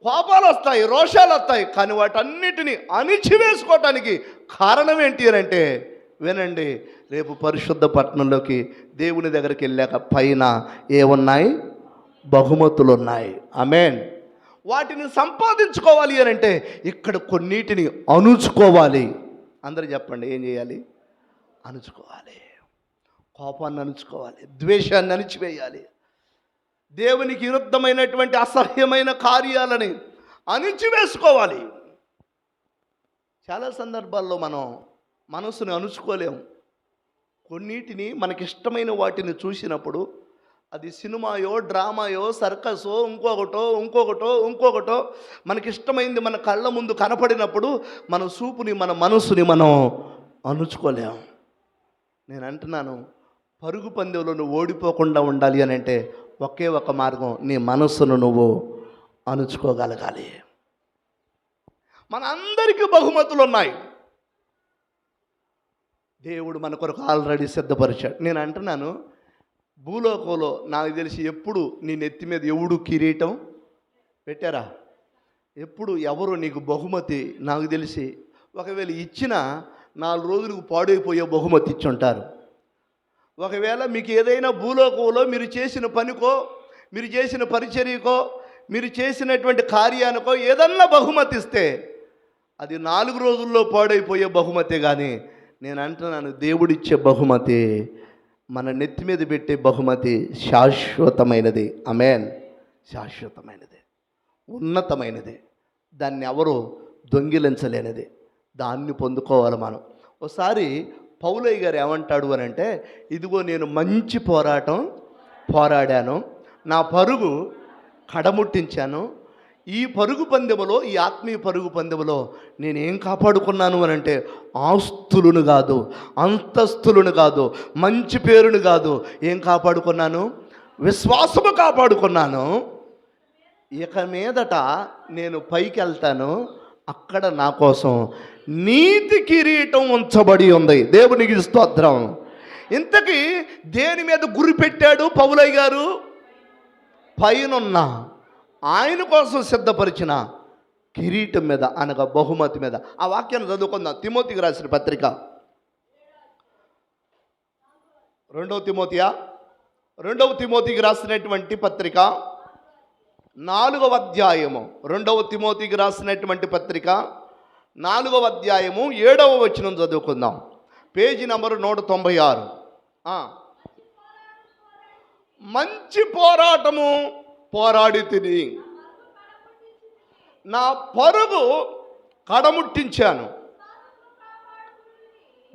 కోపాలు వస్తాయి, రోషాలు వస్తాయి, కానీ వాటన్నిటిని అణిచివేసుకోవటానికి కారణం ఏంటి అని అంటే, వినండి, రేపు పరిశుద్ధ పట్టణంలోకి దేవుని దగ్గరికి వెళ్ళాక పైన ఏమున్నాయి? బహుమతులు ఉన్నాయి. ఆమేన్. వాటిని సంపాదించుకోవాలి అని అంటే ఇక్కడ కొన్నిటిని అణుచుకోవాలి. అందరూ చెప్పండి, ఏం చేయాలి? అణుచుకోవాలి. కోపాన్ని అణుచుకోవాలి, ద్వేషాన్ని అణిచివేయాలి, దేవునికి విరుద్ధమైనటువంటి అసహ్యమైన కార్యాలని అణిచివేసుకోవాలి. చాలా సందర్భాల్లో మనం మనసుని అణుచుకోలేము. కొన్నిటిని మనకిష్టమైన వాటిని చూసినప్పుడు, అది సినిమాయో, డ్రామాయో, సర్కసో, ఇంకొకటో మనకిష్టమైంది మన కళ్ళ ముందు కనపడినప్పుడు మన చూపుని, మన మనసుని మనం అణుచుకోలేము. నేను అంటున్నాను, పరుగు పందెంలో నువ్వు ఓడిపోకుండా ఉండాలి అని అంటే ఒకే ఒక మార్గం, నీ మనస్సును నువ్వు అణుచుకోగలగాలి. మనందరికీ బహుమతులు ఉన్నాయి, దేవుడు మన కొరకు ఆల్రెడీ సిద్ధపరిచాడు. నేను అంటున్నాను, భూలోకంలో నాకు తెలిసి ఎప్పుడు నీ నెత్తి మీద ఎవడు కిరీటం పెట్టారా? ఎప్పుడు ఎవరు నీకు బహుమతి నాకు తెలిసి, ఒకవేళ ఇచ్చినా 4 రోజులకు పాడైపోయే బహుమతి ఇచ్చి ఉంటారు. ఒకవేళ మీకు ఏదైనా భూలోకంలో మీరు చేసిన పనికో, మీరు చేసిన పరిచర్యకో, మీరు చేసినటువంటి కార్యానికో ఏదన్నా బహుమతి ఇస్తే అది 4 రోజుల్లో పాడైపోయే బహుమతే. కానీ నేను అంటున్నాను, దేవుడిచ్చే బహుమతి, మన నెత్తి మీద పెట్టే బహుమతి శాశ్వతమైనది. ఆమేన్. శాశ్వతమైనది, ఉన్నతమైనది, దాన్ని ఎవరు దొంగిలించలేనిది. దాన్ని పొందుకోవాలి మనం. ఒకసారి పౌలయ్య గారు ఏమంటాడు అని అంటే, ఇదిగో నేను మంచి పోరాటం పోరాడాను, నా పరుగు కడముట్టించాను, ఈ పరుగు పందెములో, ఈ ఆత్మీయ పరుగు పందెములో నేనేం కాపాడుకున్నాను అని అంటే, ఆస్తులను కాదు, అంతస్తులను కాదు, మంచి పేరును కాదు, ఏం కాపాడుకున్నాను? విశ్వాసము కాపాడుకున్నాను. ఇక మీదట నేను పైకి వెళ్తాను, అక్కడ నా కోసం నీతి కిరీటం ఉంచబడి ఉంది. దేవునికి స్తోత్రం. ఇంతకీ దేని మీద గురి పెట్టాడు పౌలయ్య గారు? పైనున్న ఆయన కోసం సిద్ధపరిచిన కిరీటం మీద, అనగా బహుమతి మీద. ఆ వాక్యాన్ని చదువుకుందాం. తిమోతికి రాసిన పత్రిక, 2వ తిమోతికి రాసినటువంటి పత్రిక 4వ అధ్యాయము, 2వ తిమోతికి రాసినటువంటి పత్రిక 4వ అధ్యాయము 7వ వచనం చదువుకుందాం. Page number 196. మంచి పోరాటము పోరాడి తిని నా పరుగు కడముట్టించాను,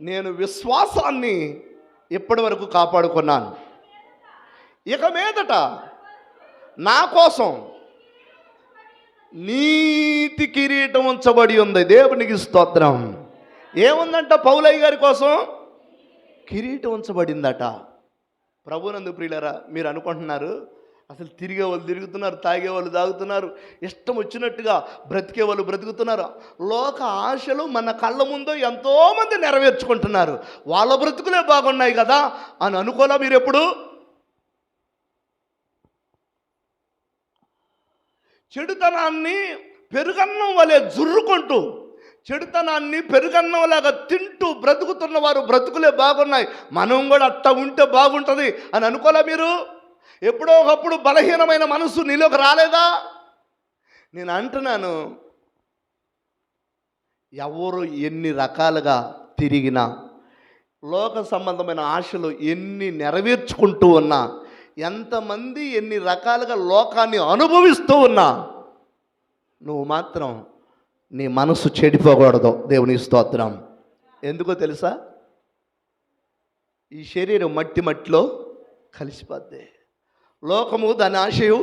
నేను విశ్వాసాన్ని ఇప్పటి వరకు కాపాడుకున్నాను. ఇక మీదట నా కోసం నీతి కిరీటం ఉంచబడి ఉంది. దేవునికి స్తోత్రం. ఏముందంట పౌలయ్య గారి కోసం? కిరీటం ఉంచబడిందట. ప్రభునందు ప్రియులారా, మీరు అనుకుంటున్నారు అసలు తిరిగే వాళ్ళు తిరుగుతున్నారు, తాగేవాళ్ళు తాగుతున్నారు, ఇష్టం వచ్చినట్టుగా బ్రతికే వాళ్ళు బ్రతుకుతున్నారు. లోక ఆశలు మన కళ్ళ ముందు ఎంతోమంది నెరవేర్చుకుంటున్నారు. వాళ్ళ బ్రతుకులే బాగున్నాయి కదా అని అనుకోలా మీరు ఎప్పుడు? చెడుతనాన్ని పెరుగన్నం వలె జుర్రుకుంటూ, చెడుతనాన్ని పెరుగన్నంలాగా తింటూ బ్రతుకుతున్న వారు బ్రతుకులే బాగున్నాయి, మనం కూడా అట్ట ఉంటే బాగుంటుంది అని అనుకోలే మీరు? ఎప్పుడో ఒకప్పుడు బలహీనమైన మనసు నీలోకి రాలేదా? నేను అంటున్నాను, ఎవరు ఎన్ని రకాలుగా తిరిగినా, లోక సంబంధమైన ఆశలు ఎన్ని నెరవేర్చుకుంటూ ఉన్నా, ఎంతమంది ఎన్ని రకాలుగా లోకాన్ని అనుభవిస్తూ ఉన్నా, నువ్వు మాత్రం నీ మనసు చెడిపోకూడదు. దేవుని స్తోత్రం. ఎందుకో తెలుసా? ఈ శరీరం మట్టిలో కలిసిపోద్ది. లోకము దాని ఆశయు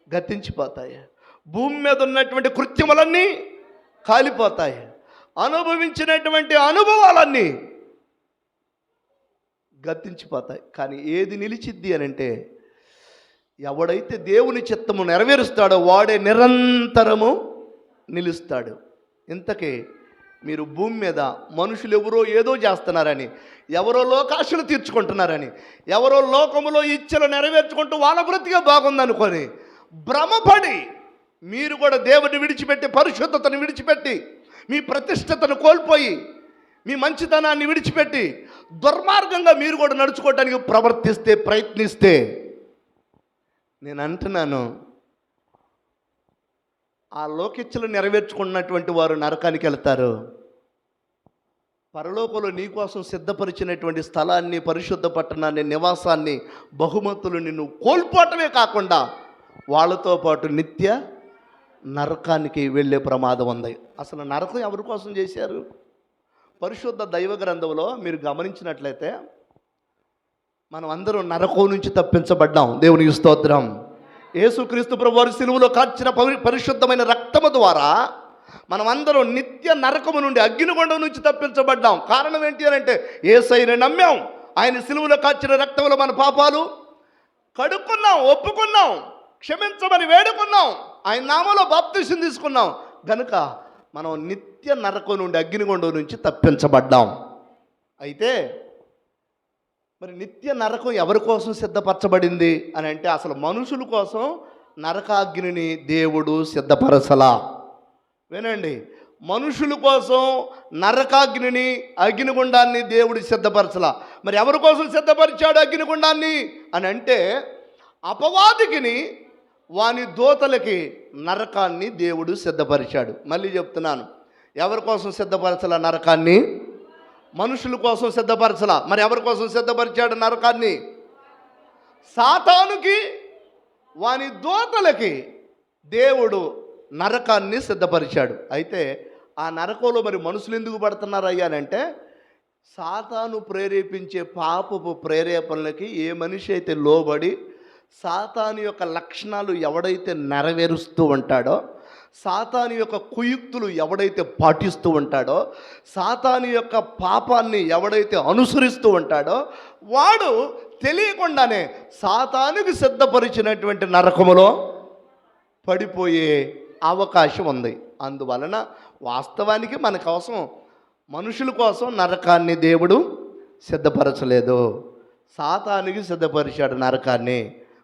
గతించిపోతాయి. భూమి మీద ఉన్నటువంటి కృత్యములన్నీ కాలిపోతాయి. అనుభవించినటువంటి అనుభవాలన్నీ గతించిపోతాయి. కానీ ఏది నిలిచిద్ది అని అంటే, ఎవడైతే దేవుని చిత్తము నెరవేరుస్తాడో వాడే నిరంతరము నిలుస్తాడు. ఇంతకీ మీరు భూమి మీద మనుషులు ఎవరో ఏదో చేస్తున్నారని, ఎవరో లోకాశలు తీర్చుకుంటున్నారని, ఎవరో లోకములో ఇచ్చలు నెరవేర్చుకుంటూ వాళ్ళ బ్రతికే బాగుందనుకొని భ్రమపడి మీరు కూడా దేవుడిని విడిచిపెట్టి, పరిశుద్ధతను విడిచిపెట్టి, మీ ప్రతిష్టతను కోల్పోయి, మీ మంచితనాన్ని విడిచిపెట్టి దుర్మార్గంగా మీరు కూడా నడుచుకోవడానికి ప్రయత్నిస్తే నేను అంటున్నాను, ఆ లోకిచ్చలు నెరవేర్చుకున్నటువంటి వారు నరకానికి వెళ్తారు. పరలోకంలో నీకోసం సిద్ధపరిచినటువంటి స్థలాన్ని, పరిశుద్ధ పట్టణాన్ని, నివాసాన్ని, బహుమతులు నిన్ను కోల్పోవటమే కాకుండా వాళ్ళతో పాటు నిత్య నరకానికి వెళ్ళే ప్రమాదం ఉంది. అసలు నరకం ఎవరి కోసం చేశారు? పరిశుద్ధ దైవ గ్రంథంలో మీరు గమనించినట్లయితే మనం అందరం నరకం నుంచి తప్పించబడ్డాం. దేవునికి స్తోత్రం. యేసుక్రీస్తు ప్రభువారు సిలువలో కార్చిన పరిశుద్ధమైన రక్తము ద్వారా మనం అందరం నిత్య నరకము నుండి, అగ్నిగుండం నుంచి తప్పించబడ్డాం. కారణం ఏంటి అని అంటే, యేసయ్యను నమ్మాం, ఆయన సిలువలో కార్చిన రక్తంలో మన పాపాలు కడుక్కున్నాం, ఒప్పుకున్నాం, క్షమించమని వేడుకున్నాం, ఆయన నామములో బాప్తిసం తీసుకున్నాం. గనుక మనం నిత్య నరకం నుండి, అగ్నిగుండం నుంచి తప్పించబడ్డాం. అయితే మరి నిత్య నరకం ఎవరి కోసం సిద్ధపరచబడింది అని అంటే, అసలు మనుషుల కోసం నరకాగ్నిని దేవుడు సిద్ధపరచలా. వినండి, మనుషుల కోసం నరకాగ్నిని, అగ్నిగుండాన్ని దేవుడు సిద్ధపరచలా. మరి ఎవరి కోసం సిద్ధపరిచాడు అగ్నిగుండాన్ని అని అంటే, అపవాదికిని వాని దూతలకి నరకాన్ని దేవుడు సిద్ధపరిచాడు. మళ్ళీ చెప్తున్నాను, ఎవరి కోసం సిద్ధపరచలా నరకాన్ని? మనుషుల కోసం సిద్ధపరచలా. మరి ఎవరి కోసం సిద్ధపరిచాడు నరకాన్ని? సాతానుకి, వాని దూతలకి దేవుడు నరకాన్ని సిద్ధపరిచాడు. అయితే ఆ నరకంలో మరి మనుషులు ఎందుకు పడుతున్నారు అయ్యానంటే, సాతాను ప్రేరేపించే పాపపు ప్రేరేపణలకి ఏ మనిషి అయితే లోబడి సాతాను యొక్క లక్షణాలు ఎవడైతే నెరవేరుస్తూ ఉంటాడో, సాతాను యొక్క కుయుక్తులు ఎవడైతే పాటిస్తూ ఉంటాడో, సాతాను యొక్క పాపాన్ని ఎవడైతే అనుసరిస్తూ ఉంటాడో, వాడు తెలియకుండానే సాతానుకి సిద్ధపరిచినటువంటి నరకములో పడిపోయే అవకాశం ఉంది. అందువలన వాస్తవానికి మన కోసం, మనుషుల కోసం నరకాన్ని దేవుడు సిద్ధపరచలేదు, సాతానుకి సిద్ధపరిచాడు నరకాన్ని.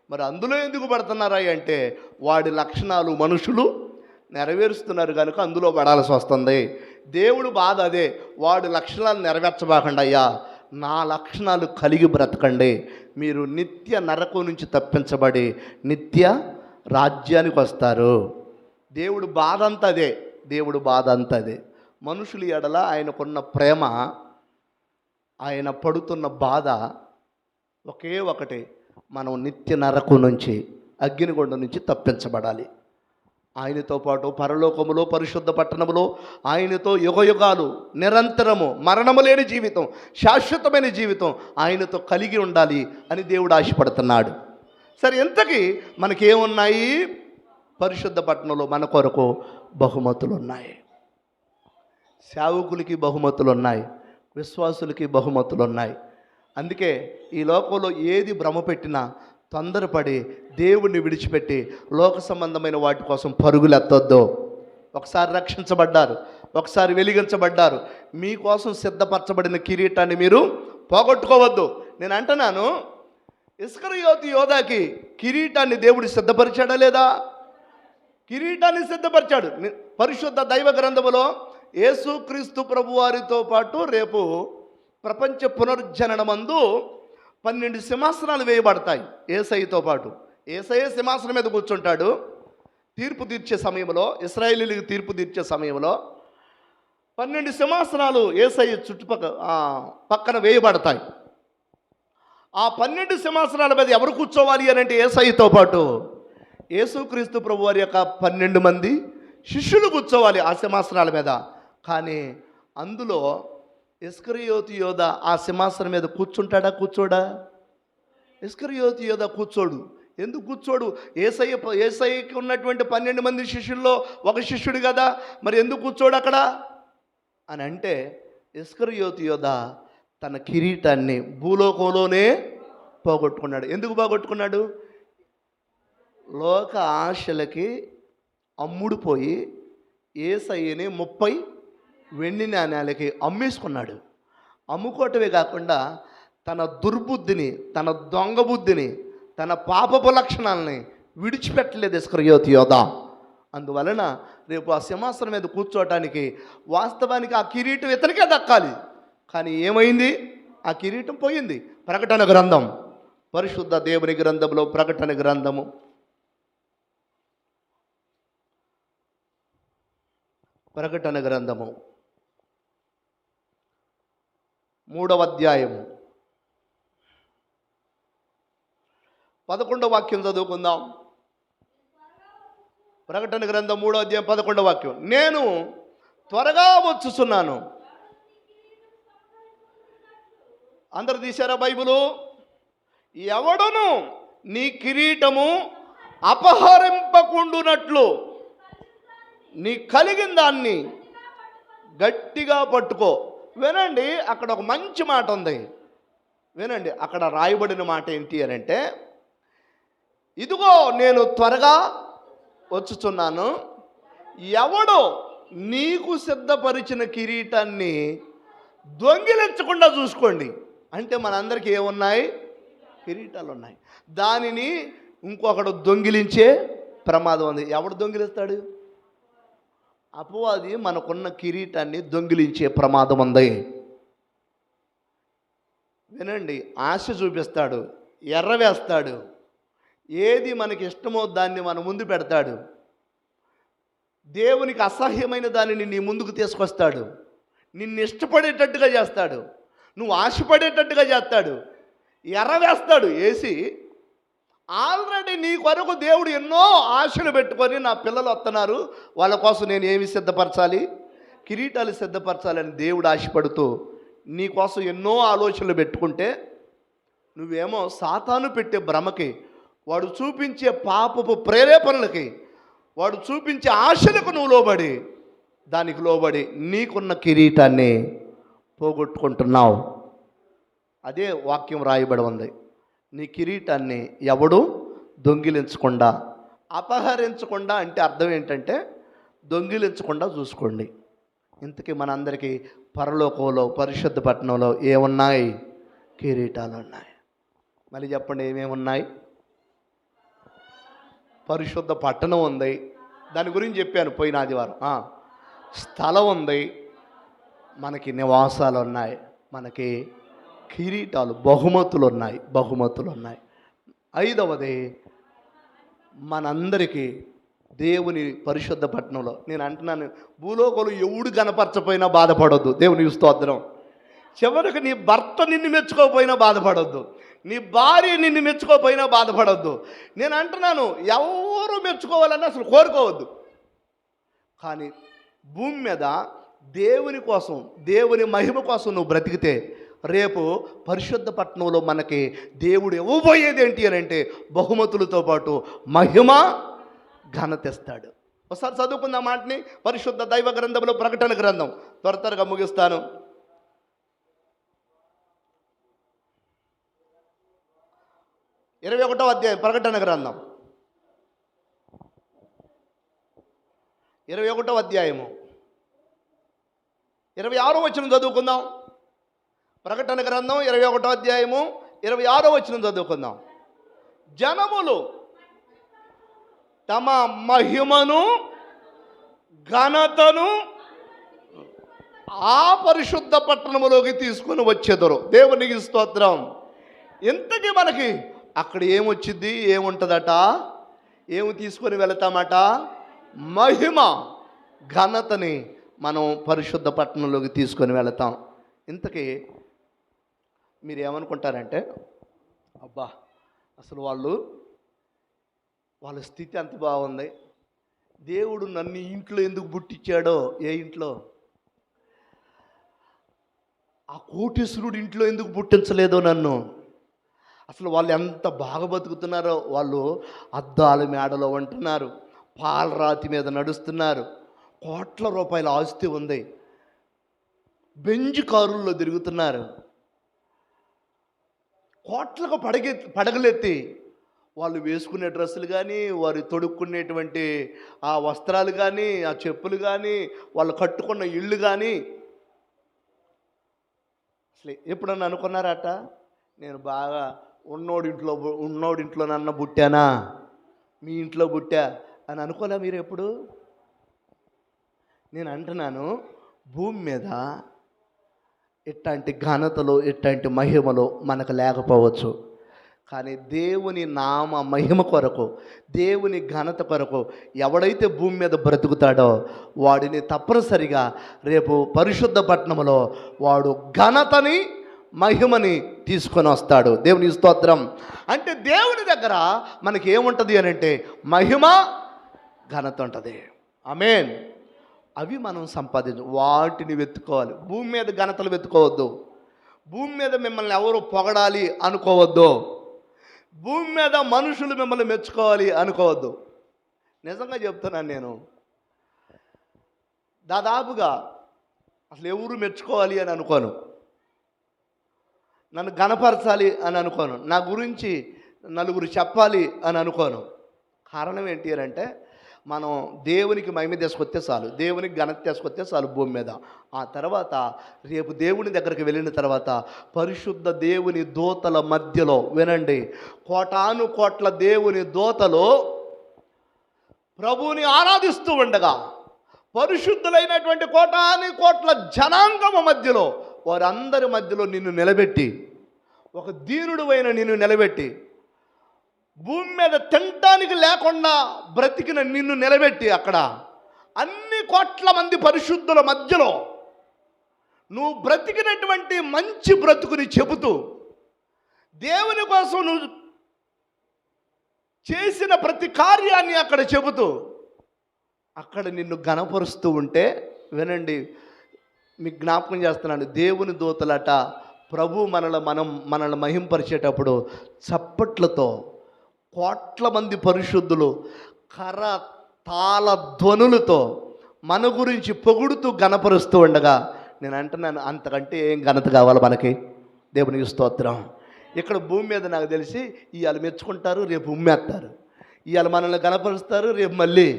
మరి అందులో ఎందుకు పడుతున్నారా అంటే, వాడి లక్షణాలు మనుషులు నెరవేరుస్తున్నారు కనుక అందులో పడాల్సి వస్తుంది. దేవుడు బాధ అదే, వాడి లక్షణాలు నెరవేర్చబాకండి అయ్యా, నా లక్షణాలు కలిగి బ్రతకండి, మీరు నిత్య నరకం నుంచి తప్పించబడి నిత్య రాజ్యానికి వస్తారు. దేవుడు బాధ అంతా అదే, దేవుడు బాధ అంతా అదే. మనుషుల ఎడల ఆయనకున్న ప్రేమ, ఆయన పడుతున్న బాధ ఒకే ఒకటి, మనం నిత్య నరకం నుంచి, అగ్నిగుండం నుంచి తప్పించబడాలి. ఆయనతో పాటు పరలోకములో, పరిశుద్ధ పట్టణములో ఆయనతో యుగయుగాలు నిరంతరము మరణము లేని జీవితం, శాశ్వతమైన జీవితం ఆయనతో కలిగి ఉండాలి అని దేవుడు ఆశపడుతున్నాడు. సరే, ఇంతకీ మనకేమున్నాయి? పరిశుద్ధ పట్టణంలో మన కొరకు బహుమతులు ఉన్నాయి, సేవకులకి బహుమతులు ఉన్నాయి, విశ్వాసులకి బహుమతులు ఉన్నాయి. అందుకే ఈ లోకంలో ఏది భ్రమ పెట్టినా తొందరపడి దేవుణ్ణి విడిచిపెట్టి లోక సంబంధమైన వాటి కోసం పరుగులు ఎత్తొద్దు. ఒకసారి రక్షించబడ్డారు, ఒకసారి వెలిగించబడ్డారు, మీకోసం సిద్ధపరచబడిన కిరీటాన్ని మీరు పోగొట్టుకోవద్దు. నేను అంటున్నాను, ఇస్కరియోతు యోధాకి కిరీటాన్ని దేవుడు సిద్ధపరిచాడా లేదా? కిరీటాన్ని సిద్ధపరిచాడు. పరిశుద్ధ దైవ గ్రంథములో యేసుక్రీస్తు ప్రభువారితో పాటు రేపు ప్రపంచ పునరుజ్జననమందు 12 సింహాసనాలు వేయబడతాయి యేసయ్యతో పాటు. యేసయ్య సింహాసనం మీద కూర్చుంటాడు. తీర్పు తీర్చే సమయంలో, ఇశ్రాయేలీయులకు తీర్పు తీర్చే సమయంలో 12 సింహాసనాలు యేసయ్య పక్కన వేయబడతాయి. ఆ 12 సింహాసనాల మీద ఎవరు కూర్చోవాలి అని అంటే, యేసయ్యతో పాటు యేసుక్రీస్తు ప్రభువారి యొక్క 12 మంది శిష్యులు కూర్చోవాలి ఆ సింహాసనాల మీద. కానీ అందులో ఇస్కరియోతు యోధా ఆ సింహాసనం మీద కూర్చుంటాడా? కూర్చోడా? ఇస్కరియోతు యోధా కూర్చోడు. ఎందుకు కూర్చోడు? ఏసయ్యకి ఉన్నటువంటి 12 మంది శిష్యుల్లో ఒక శిష్యుడు కదా, మరి ఎందుకు కూర్చోడు అక్కడ అని అంటే, ఇస్కరియోతు యోధ తన కిరీటాన్ని భూలోకంలోనే పోగొట్టుకున్నాడు. ఎందుకు పోగొట్టుకున్నాడు? లోక ఆశలకి అమ్ముడుపోయి యేసయ్యని 30 వెండి నాణేలకి అమ్మేసుకున్నాడు. అమ్ముకోవటమే కాకుండా తన దుర్బుద్ధిని, తన దొంగ బుద్ధిని, తన పాపపు లక్షణాలని విడిచిపెట్టలేదు ఇస్కరియోతు యోధ. అందువలన రేపు ఆ సింహాసనం మీద కూర్చోవటానికి వాస్తవానికి ఆ కిరీటం ఇతనికే దక్కాలి. కానీ ఏమైంది? ఆ కిరీటం పోయింది. ప్రకటన గ్రంథం, పరిశుద్ధ దేవుని గ్రంథంలో ప్రకటన గ్రంథము 3వ అధ్యాయము 11వ వాక్యం చదువుకుందాం. ప్రకటన గ్రంథం 3వ అధ్యాయం 11వ వాక్యం. నేను త్వరగా వచ్చుచున్నాను. అందరు తీశారా బైబిలు? ఎవడును నీ కిరీటము అపహరింపకుండునట్లు నీ కలిగిన దాన్ని గట్టిగా పట్టుకో. వినండి, అక్కడ ఒక మంచి మాట ఉంది. వినండి, అక్కడ రాయబడిన మాట ఏంటి అని అంటే, ఇదిగో నేను త్వరగా వచ్చుచున్నాను, ఎవడో నీకు సిద్ధపరిచిన కిరీటాన్ని దొంగిలించకుండా చూసుకోండి. అంటే మనందరికీ ఏమున్నాయి? కిరీటాలు ఉన్నాయి. దానిని ఇంకొకడు దొంగిలించే ప్రమాదం ఉంది. ఎవడు దొంగిలిస్తాడు? అపవాది మనకున్న కిరీటాన్ని దొంగిలించే ప్రమాదం ఉంది. వినండి, ఆశ చూపిస్తాడు, ఎర్రవేస్తాడు, ఏది మనకి ఇష్టమో దాన్ని మన ముందు పెడతాడు, దేవునికి అసహ్యమైన దానిని నీ ముందుకు తీసుకొస్తాడు, నిన్ను ఇష్టపడేటట్టుగా చేస్తాడు, నువ్వు ఆశపడేటట్టుగా చేస్తాడు, ఎర్రవేస్తాడు. వేసి ఆల్రెడీ నీ కొరకు దేవుడు ఎన్నో ఆశలు పెట్టుకొని, నా పిల్లలు వస్తున్నారు, వాళ్ళ కోసం నేను ఏమి సిద్ధపరచాలి? కిరీటాలు సిద్ధపరచాలని దేవుడు ఆశపడుతూ నీ కోసం ఎన్నో ఆలోచనలు పెట్టుకుంటే, నువ్వేమో సాతాను పెట్టే భ్రమకి, వాడు చూపించే పాపపు ప్రేరేపణలకి, వాడు చూపించే ఆశలకు నువ్వు లోబడి, దానికి లోబడి నీకున్న కిరీటాన్ని పోగొట్టుకుంటున్నావు. అదే వాక్యం రాయబడి ఉంది. నీ కిరీటాన్ని ఎవడు దొంగిలించకుండా, అపహరించకుండా అంటే అర్థం ఏంటంటే దొంగిలించకుండా చూసుకోండి. ఇంతకీ మనందరికీ పరలోకంలో పరిశుద్ధ పట్టణంలో ఏమున్నాయి? కిరీటాలు ఉన్నాయి. మళ్ళీ చెప్పండి, ఏమేమి ఉన్నాయి? పరిశుద్ధ పట్టణం ఉంది, దాని గురించి చెప్పాను పోయిన ఆదివారం. స్థలం ఉంది, మనకి నివాసాలు ఉన్నాయి, మనకి కిరీటాలు, బహుమతులు ఉన్నాయి. 5వది, మనందరికీ దేవుని పరిశుద్ధ పట్టణంలో, నేను అంటున్నాను, భూలోకంలో ఎవడు కనపరచపోయినా బాధపడొద్దు. దేవుని స్తోత్రం. చివరికి నీ భర్త నిన్ను మెచ్చుకోకపోయినా బాధపడొద్దు, నీ భార్య నిన్ను మెచ్చుకోకపోయినా బాధపడొద్దు. నేను అంటున్నాను, ఎవరు మెచ్చుకోవాలని అసలు కోరుకోవద్దు. కానీ భూమి మీద దేవుని కోసం, దేవుని మహిమ కోసం నువ్వు బ్రతికితే, రేపు పరిశుద్ధ పట్టణంలో మనకి దేవుడు ఇవ్వబోయేది ఏంటి అని అంటే బహుమతులతో పాటు మహిమ, ఘనత ఇస్తాడు. ఒకసారి చదువుకుందాం మాటని. పరిశుద్ధ దైవ గ్రంథంలో ప్రకటన గ్రంథం, త్వరగా ముగిస్తాను. 21వ అధ్యాయం ప్రకటన గ్రంథం, 21వ అధ్యాయము 26వ వచనం చదువుకుందాం. ప్రకటన గ్రంథం 21వ అధ్యాయము 26వ వచనం చదువుకుందాం. జనములు తమ మహిమను, ఘనతను ఆ పరిశుద్ధ పట్టణములోకి తీసుకొని వచ్చేదరు. దేవునికి స్తోత్రం. ఇంతకీ మనకి అక్కడ ఏమొచ్చింది? ఏముంటుందట? ఏమి తీసుకొని వెళతామట? మహిమ, ఘనతని మనం పరిశుద్ధ పట్టణంలోకి తీసుకొని వెళతాం. ఇంతకీ మీరు ఏమనుకుంటారంటే, అబ్బా అసలు వాళ్ళ స్థితి అంత బాగుంది, దేవుడు నన్ను ఇంట్లో ఎందుకు పుట్టించాడో, ఏ ఇంట్లో? ఆ కోటీశ్వరుడు ఇంట్లో ఎందుకు పుట్టించలేదో నన్ను? అసలు వాళ్ళు ఎంత బాగా బతుకుతున్నారో. వాళ్ళు అద్దాల మేడలో ఉంటున్నారు, పాలరాతి మీద నడుస్తున్నారు, కోట్ల రూపాయల ఆస్తి ఉంది, బెంజ్ కారుల్లో తిరుగుతున్నారు, కోట్లకు పడగలెత్తి వాళ్ళు వేసుకునే డ్రెస్సులు కానీ, వారు తొడుక్కునేటువంటి ఆ వస్త్రాలు కానీ, ఆ చెప్పులు కానీ, వాళ్ళు కట్టుకున్న ఇళ్ళు కానీ, అసలు ఎప్పుడన్నా అనుకున్నారట నేను బాగా ఉన్నోడింట్లో నన్న పుట్టానా, మీ ఇంట్లో పుట్టా అని అనుకోలే మీరు ఎప్పుడు? నేను అంటున్నాను, భూమి మీద ఇట్లాంటి ఘనతలు, ఇట్లాంటి మహిమలు మనకు లేకపోవచ్చు, కానీ దేవుని నామ మహిమ కొరకు, దేవుని ఘనత కొరకు ఎవడైతే భూమి మీద బ్రతుకుతాడో వాడిని తప్పనిసరిగా రేపు పరిశుద్ధ పట్టణంలో వాడు ఘనతని, మహిమని తీసుకొని వస్తాడు. దేవుని స్తోత్రం. అంటే దేవుని దగ్గర మనకి ఏముంటుంది అని అంటే మహిమ, ఘనత ఉంటుంది. ఆమేన్. అవి మనం వాటిని వెతుక్కోవాలి. భూమి మీద ఘనతలు వెతుకోవద్దు, భూమి మీద మిమ్మల్ని ఎవరు పొగడాలి అనుకోవద్దు, భూమి మీద మనుషులు మిమ్మల్ని మెచ్చుకోవాలి అనుకోవద్దు. నిజంగా చెప్తున్నాను, నేను దాదాపుగా అసలు ఎవరు మెచ్చుకోవాలి అని అనుకోను, నన్ను గణపరచాలి అని అనుకోను, నా గురించి నలుగురు చెప్పాలి అని అనుకోను. కారణం ఏంటి అని అంటే మనం దేవునికి మహిమ తీసుకొస్తే చాలు, దేవునికి ఘనత తీసుకొస్తే చాలు భూమి మీద. ఆ తర్వాత రేపు దేవుని దగ్గరికి వెళ్ళిన తర్వాత పరిశుద్ధ దేవుని దూతల మధ్యలో, వినండి, కోటాను కోట్ల దేవుని దూతలు ప్రభువుని ఆరాధిస్తూ ఉండగా, పరిశుద్ధులైనటువంటి కోటాను కోట్ల జనాంగము మధ్యలో, వారందరి మధ్యలో నిన్ను నిలబెట్టి, ఒక దీనుడువైన నిన్ను నిలబెట్టి, భూమి మీద తినటానికి లేకుండా బ్రతికిన నిన్ను నిలబెట్టి, అక్కడ అన్ని కోట్ల మంది పరిశుద్ధుల మధ్యలో నువ్వు బ్రతికినటువంటి మంచి బ్రతుకుని చెబుతూ, దేవుని కోసం నువ్వు చేసిన ప్రతి కార్యాన్ని అక్కడ చెబుతూ, అక్కడ నిన్ను ఘనపరుస్తూ ఉంటే, వినండి, మీకు జ్ఞాపకం చేస్తున్నాను, దేవుని దూతలట ప్రభు మనల్ని మహింపరిచేటప్పుడు చప్పట్లతో కోట్ల మంది పరిశుద్ధులు తాళ ధ్వనులతో మన గురించి పొగుడుతూ ఘనపరుస్తూ ఉండగా, నేను అంటున్నాను, అంతకంటే ఏం ఘనత కావాలి మనకి? దేవునికి స్తోత్రం. ఇక్కడ భూమి మీద నాకు తెలిసి ఇవాళ మెచ్చుకుంటారు, రేపు ఉమ్మేస్తారు, ఇవాళ మనల్ని ఘనపరుస్తారు, రేపు మళ్ళీ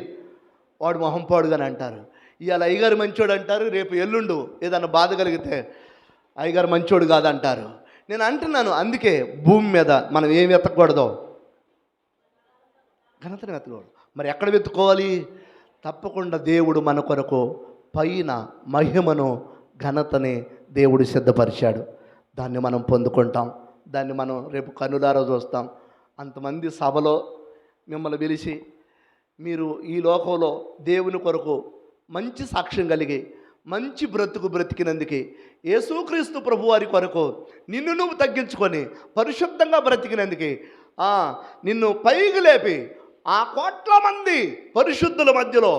వాడు మొహం పాడుగాని అంటారు, ఇవాళ అయ్యగారు మంచోడు అంటారు, రేపు ఎల్లుండు ఏదన్నా బాధ కలిగితే అయ్యగారు మంచోడు కాదంటారు. నేను అంటున్నాను, అందుకే భూమి మీద మనం ఏం వెతకూడదు, ఘనతను వెతకూడదు. మరి ఎక్కడ వెతుక్కోవాలి? తప్పకుండా దేవుడు మన కొరకు పైన మహిమను, ఘనతని దేవుడు సిద్ధపరిచాడు. దాన్ని మనం పొందుకుంటాం, దాన్ని మనం రేపు కన్నులారా చూస్తాం. అంతమంది సభలో మిమ్మల్ని పిలిచి మీరు ఈ లోకంలో దేవుని కొరకు మంచి సాక్ష్యం కలిగి మంచి బ్రతికినందుకే, యేసుక్రీస్తు ప్రభువారి కొరకు నిన్ను నువ్వు తగ్గించుకొని పరిశుద్ధంగా బ్రతికినందుకే నిన్ను పైకి లేపి ఆ కోట్ల మంది పరిశుద్ధుల మధ్యలో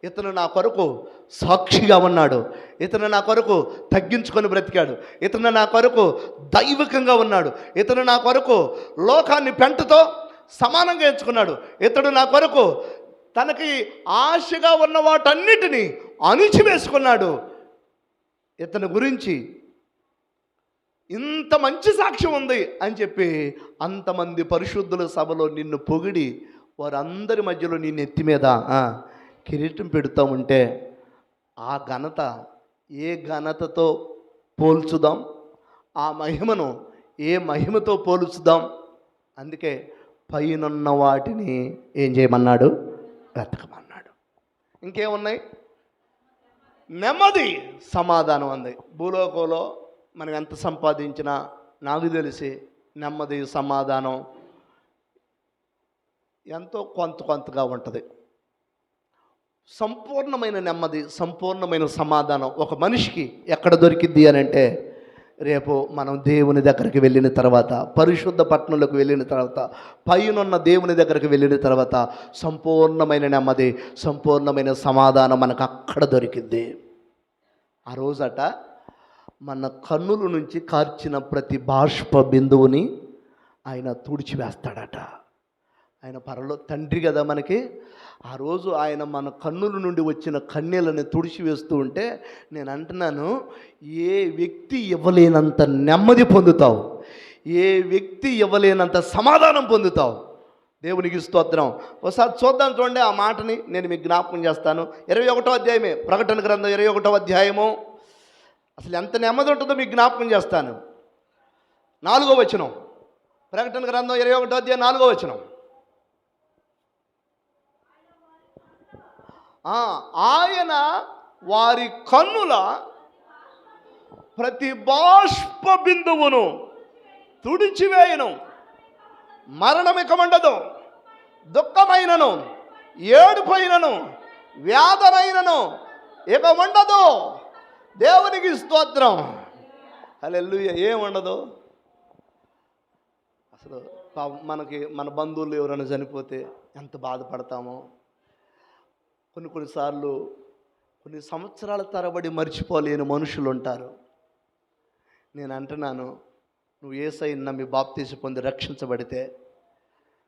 ఇతను నా కొరకు సాక్షిగా ఉన్నాడు, ఇతను నా కొరకు తగ్గించుకొని బ్రతికాడు, ఇతను నా కొరకు దైవికంగా ఉన్నాడు, ఇతను నా కొరకు లోకాన్ని పెంటతో సమానంగా ఎంచుకున్నాడు, ఇతడు నా కొరకు తనకి ఆశగా ఉన్న వాటన్నిటినీ అణిచివేసుకున్నాడు, ఇతని గురించి ఇంత మంచి సాక్ష్యం ఉంది అని చెప్పి అంతమంది పరిశుద్ధుల సభలో నిన్ను పొగిడి వారందరి మధ్యలో నీ నెత్తి మీద కిరీటం పెడుతూ ఉంటే, ఆ ఘనత ఏ ఘనతతో పోల్చుదాం? ఆ మహిమను ఏ మహిమతో పోల్చుదాం? అందుకే పైనున్న వాటిని ఏం చేయమన్నాడు? వెతకమన్నాడు. ఇంకేమున్నాయి? నెమ్మది, సమాధానం ఉంది. భూలోకంలో మనం ఎంత సంపాదించినా నాకు తెలిసి నెమ్మది, సమాధానం ఎంతో కొంతగా ఉంటుంది. సంపూర్ణమైన నెమ్మది, సంపూర్ణమైన సమాధానం ఒక మనిషికి ఎక్కడ దొరికిద్ది అని అంటే, రేపు మనం దేవుని దగ్గరికి వెళ్ళిన తర్వాత, పరిశుద్ధ పట్టణంలోకి వెళ్ళిన తర్వాత, పైనున్న దేవుని దగ్గరికి వెళ్ళిన తర్వాత సంపూర్ణమైన నెమ్మది, సంపూర్ణమైన సమాధానం మనకు అక్కడ దొరికింది. ఆ రోజట మన కన్నుల నుంచి కార్చిన ప్రతి బాష్ప బిందువుని ఆయన తుడిచివేస్తాడట. ఆయన తండ్రి కదా మనకి. ఆ రోజు ఆయన మన కన్నుల నుండి వచ్చిన కన్నీళ్ళని తుడిచివేస్తూ ఉంటే నేను అంటున్నాను, ఏ వ్యక్తి ఇవ్వలేనంత నెమ్మది పొందుతావు, ఏ వ్యక్తి ఇవ్వలేనంత సమాధానం పొందుతావు. దేవునికి స్తోత్రం. ఒకసారి చూద్దాం, చూడండి ఆ మాటని నేను మీకు జ్ఞాపకం చేస్తాను. 21వ అధ్యాయమే, ప్రకటన గ్రంథం 21వ అధ్యాయము. అసలు ఎంత నెమ్మది ఉంటుందో మీకు జ్ఞాపకం చేస్తాను. 4వ వచనం, ప్రకటన గ్రంథం 21వ అధ్యాయం 4వ వచనం. ఆయన వారి కన్నుల ప్రతి బాష్ప బిందువును తుడిచివేయను, మరణం ఇక ఉండదు, దుఃఖమైనను ఏడుపైనను వ్యాధనైనను ఇక ఉండదు. దేవునికి స్తోత్రం. హల్లెలూయా. ఏముండదు అసలు. మన బంధువులు ఎవరైనా చనిపోతే ఎంత బాధపడతామో. కొన్నిసార్లు కొన్ని సంవత్సరాల తరబడి మర్చిపోలేని మనుషులు ఉంటారు. నేను అంటున్నాను, నువ్వు యేసయ్యను నమ్మి బాప్తీసు పొంది రక్షించబడితే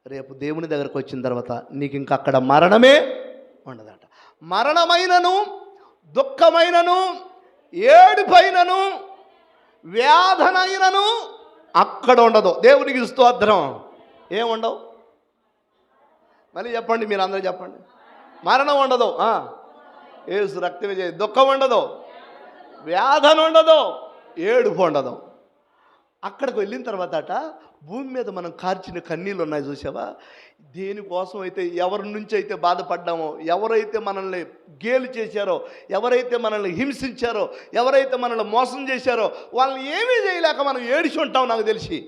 రేపు దేవుని దగ్గరకు వచ్చిన తర్వాత నీకు ఇంకా అక్కడ మరణమే ఉండదట. మరణమైనను దుఃఖమైనను ఏడుపైనను వ్యాధనైనను అక్కడ ఉండదు. దేవునికి స్తోత్రం. ఏముండవు? మళ్ళీ చెప్పండి, మీరు అందరూ చెప్పండి. మరణం ఉండదు, యేసు రక్తమే చేయి. దుఃఖం ఉండదు, వ్యాధన ఉండదు, ఏడుపు ఉండదు. అక్కడికి వెళ్ళిన తర్వాత భూమి మీద మనం కార్చిన కన్నీళ్ళు ఉన్నాయి చూసావా. దేనికోసం అయితే, ఎవరి నుంచి అయితే బాధపడ్డామో, ఎవరైతే మనల్ని గేలు చేశారో, ఎవరైతే మనల్ని హింసించారో, ఎవరైతే మనల్ని మోసం చేశారో వాళ్ళని ఏమీ చేయలేక మనం ఏడిచి ఉంటాం. నాకు తెలిసి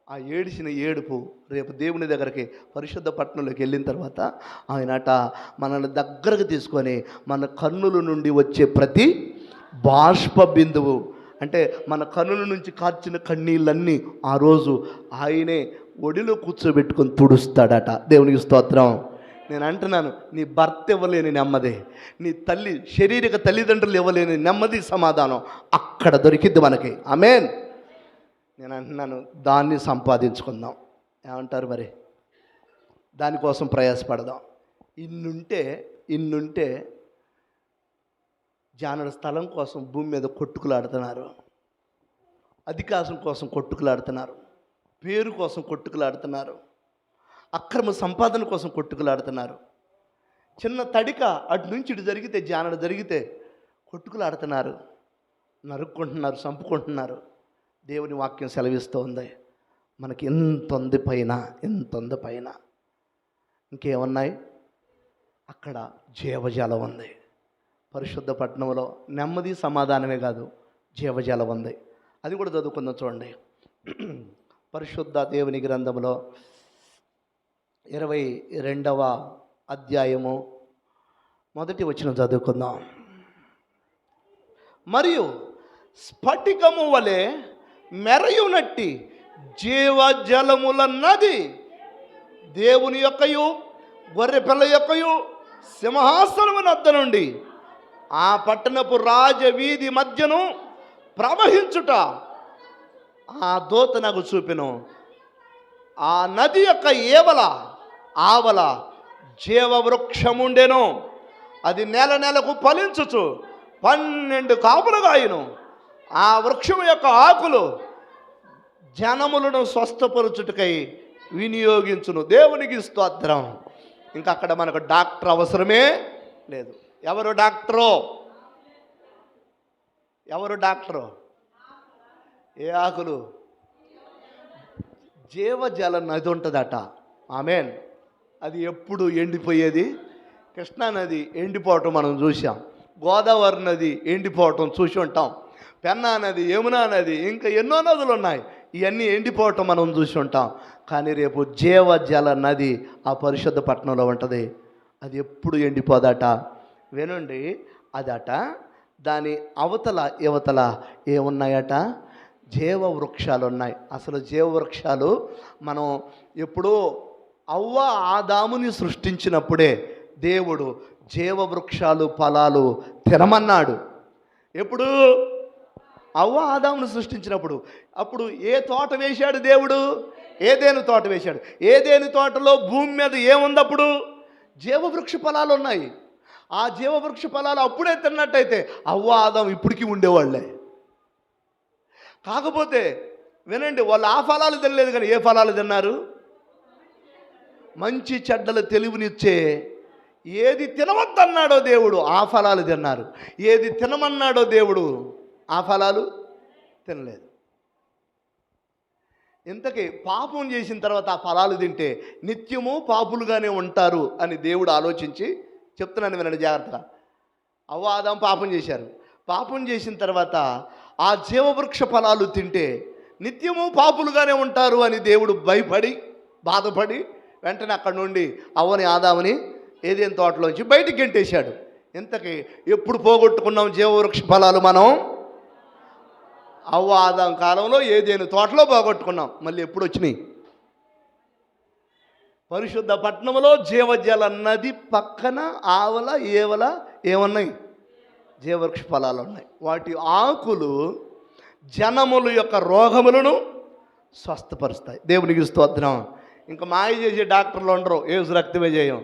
ఆ ఏడిచిన ఏడుపు రేపు దేవుని దగ్గరికి పరిశుద్ధ పట్టణంలోకి వెళ్ళిన తర్వాత ఆయనట మనల్ని దగ్గరకు తీసుకొని మన కన్నుల నుండి వచ్చే ప్రతి బాష్ప బిందువు, అంటే మన కన్నుల నుంచి కార్చిన కన్నీళ్ళన్నీ ఆ రోజు ఆయనే ఒడిలో కూర్చోబెట్టుకొని తుడుస్తాడట. దేవునికి స్తోత్రం. నేను అంటున్నాను, నీ భర్త ఇవ్వలేని నెమ్మది, నీ శారీరక తల్లిదండ్రులు ఇవ్వలేని నెమ్మది, సమాధానం అక్కడ దొరికిద్ది మనకి. ఆమేన్. నేను అంటున్నాను, దాన్ని సంపాదించుకుందాం. ఏమంటారు మరి? దానికోసం ప్రయాసపడదాం. ఇన్నుంటే జానడ స్థలం కోసం భూమి మీద కొట్టుకులాడుతున్నారు, అధికారం కోసం కొట్టుకులాడుతున్నారు, పేరు కోసం కొట్టుకులాడుతున్నారు, అక్రమ సంపాదన కోసం కొట్టుకులాడుతున్నారు. చిన్న తడిక అటు నుంచి ఇటు జరిగితే, జానడ జరిగితే కొట్టుకులాడుతున్నారు, నరుక్కుంటున్నారు, చంపుకుంటున్నారు. దేవుని వాక్యం సెలవిస్తూ ఉంది, మనకి ఎంత ఉంది పైన ఇంకేమున్నాయి? అక్కడ జీవజాలం ఉంది. పరిశుద్ధ పట్టణంలో నెమ్మది సమాధానమే కాదు, జీవజాలం ఉంది. అది కూడా చదువుకుందాం, చూడండి. పరిశుద్ధ దేవుని గ్రంథంలో 22వ అధ్యాయము 1వ వచనం చదువుకుందాం. మరియు స్ఫటికము వలె మెరయునట్టి జీవజలముల నది దేవుని యొక్కయు గొర్రెపిల్ల యొక్కయు సింహాసనము వద్ద నుండి ఆ పట్టణపు రాజవీధి మధ్యను ప్రవహించుట ఆ దూత నాకు చూపెను. ఆ నది యొక్క ఆవల జీవవృక్షముండెను. అది నెలకు ఫలించుచు 12 కాపులు కాయును. ఆ వృక్షం యొక్క ఆకులు జనములను స్వస్థపరుచుటకై వినియోగించును. దేవునికి స్తోత్రం. ఇంకా అక్కడ మనకు డాక్టర్ అవసరమే లేదు. ఎవరు డాక్టరు? ఏ ఆకులు? జీవజల నది ఉంటుందట. ఆమేన్. అది ఎప్పుడు ఎండిపోయేది? కృష్ణా నది ఎండిపోవటం మనం చూసాం, గోదావరి నది ఎండిపోవటం చూసి ఉంటాం, పెన్నా నది, యమునా నది, ఇంకా ఎన్నో నదులు ఉన్నాయి, ఇవన్నీ ఎండిపోవటం మనం చూసి ఉంటాం. కానీ రేపు జీవజల నది ఆ పరిశుద్ధ పట్టణంలో ఉంటుంది. అది ఎప్పుడు ఎండిపోదట. వినండి, అదట దాని అవతల యువతల ఏమున్నాయట? జీవవృక్షాలు ఉన్నాయి. అసలు జీవవృక్షాలు మనం ఎప్పుడో అవ్వ ఆదాముని సృష్టించినప్పుడే దేవుడు జీవవృక్షాలు ఫలాలు తినమన్నాడు. ఎప్పుడు? అవ్వ ఆదామును సృష్టించినప్పుడు అప్పుడు ఏ తోట వేశాడు దేవుడు? ఏదేను తోట వేశాడు. ఏదేను తోటలో భూమి మీద ఏముంది? అప్పుడు జీవవృక్ష ఫలాలు ఉన్నాయి. ఆ జీవవృక్ష ఫలాలు అప్పుడే తిన్నట్టయితే అవ్వ ఆదాం ఇప్పటికీ ఉండేవాళ్ళే. కాకపోతే వినండి, వాళ్ళు ఆ ఫలాలు తినలేదు, కానీ ఏ ఫలాలు తిన్నారు? మంచి చెడ్డల తెలివినిచ్చే ఏది తినవద్దన్నాడో దేవుడు ఆ ఫలాలు తిన్నారు. ఏది తినమన్నాడో దేవుడు ఆ ఫలాలు తినలేదు. ఇంతకీ పాపం చేసిన తర్వాత ఆ ఫలాలు తింటే నిత్యము పాపులుగానే ఉంటారు అని దేవుడు ఆలోచించి చెప్తున్నాను, వినండి జాగ్రత్తగా. అవ్వ ఆదాం పాపం చేశారు. పాపం చేసిన తర్వాత ఆ జీవవృక్ష ఫలాలు తింటే నిత్యము పాపులుగానే ఉంటారు అని దేవుడు భయపడి బాధపడి వెంటనే అక్కడి నుండి అవ్వని ఆదాముని ఏదేని తోటలోంచి బయటికి గెంటేశాడు. ఇంతకీ ఎప్పుడు పోగొట్టుకున్నాం జీవవృక్ష ఫలాలు? మనం అవ్వ ఆదాం కాలంలో ఏదేని తోటలో పోగొట్టుకున్నాం. మళ్ళీ ఎప్పుడు వచ్చినాయి? పరిశుద్ధ పట్టణంలో జీవజల నది పక్కన ఆవల ఏవల ఏమున్నాయి? జీవవృక్ష ఫలాలు ఉన్నాయి. వాటి ఆకులు జనముల యొక్క రోగములను స్వస్థపరుస్తాయి. దేవునికి స్తోత్రం. ఇంకా మాయ చేసే డాక్టర్లు ఉండరు, ఏసు రక్తమే చేయం.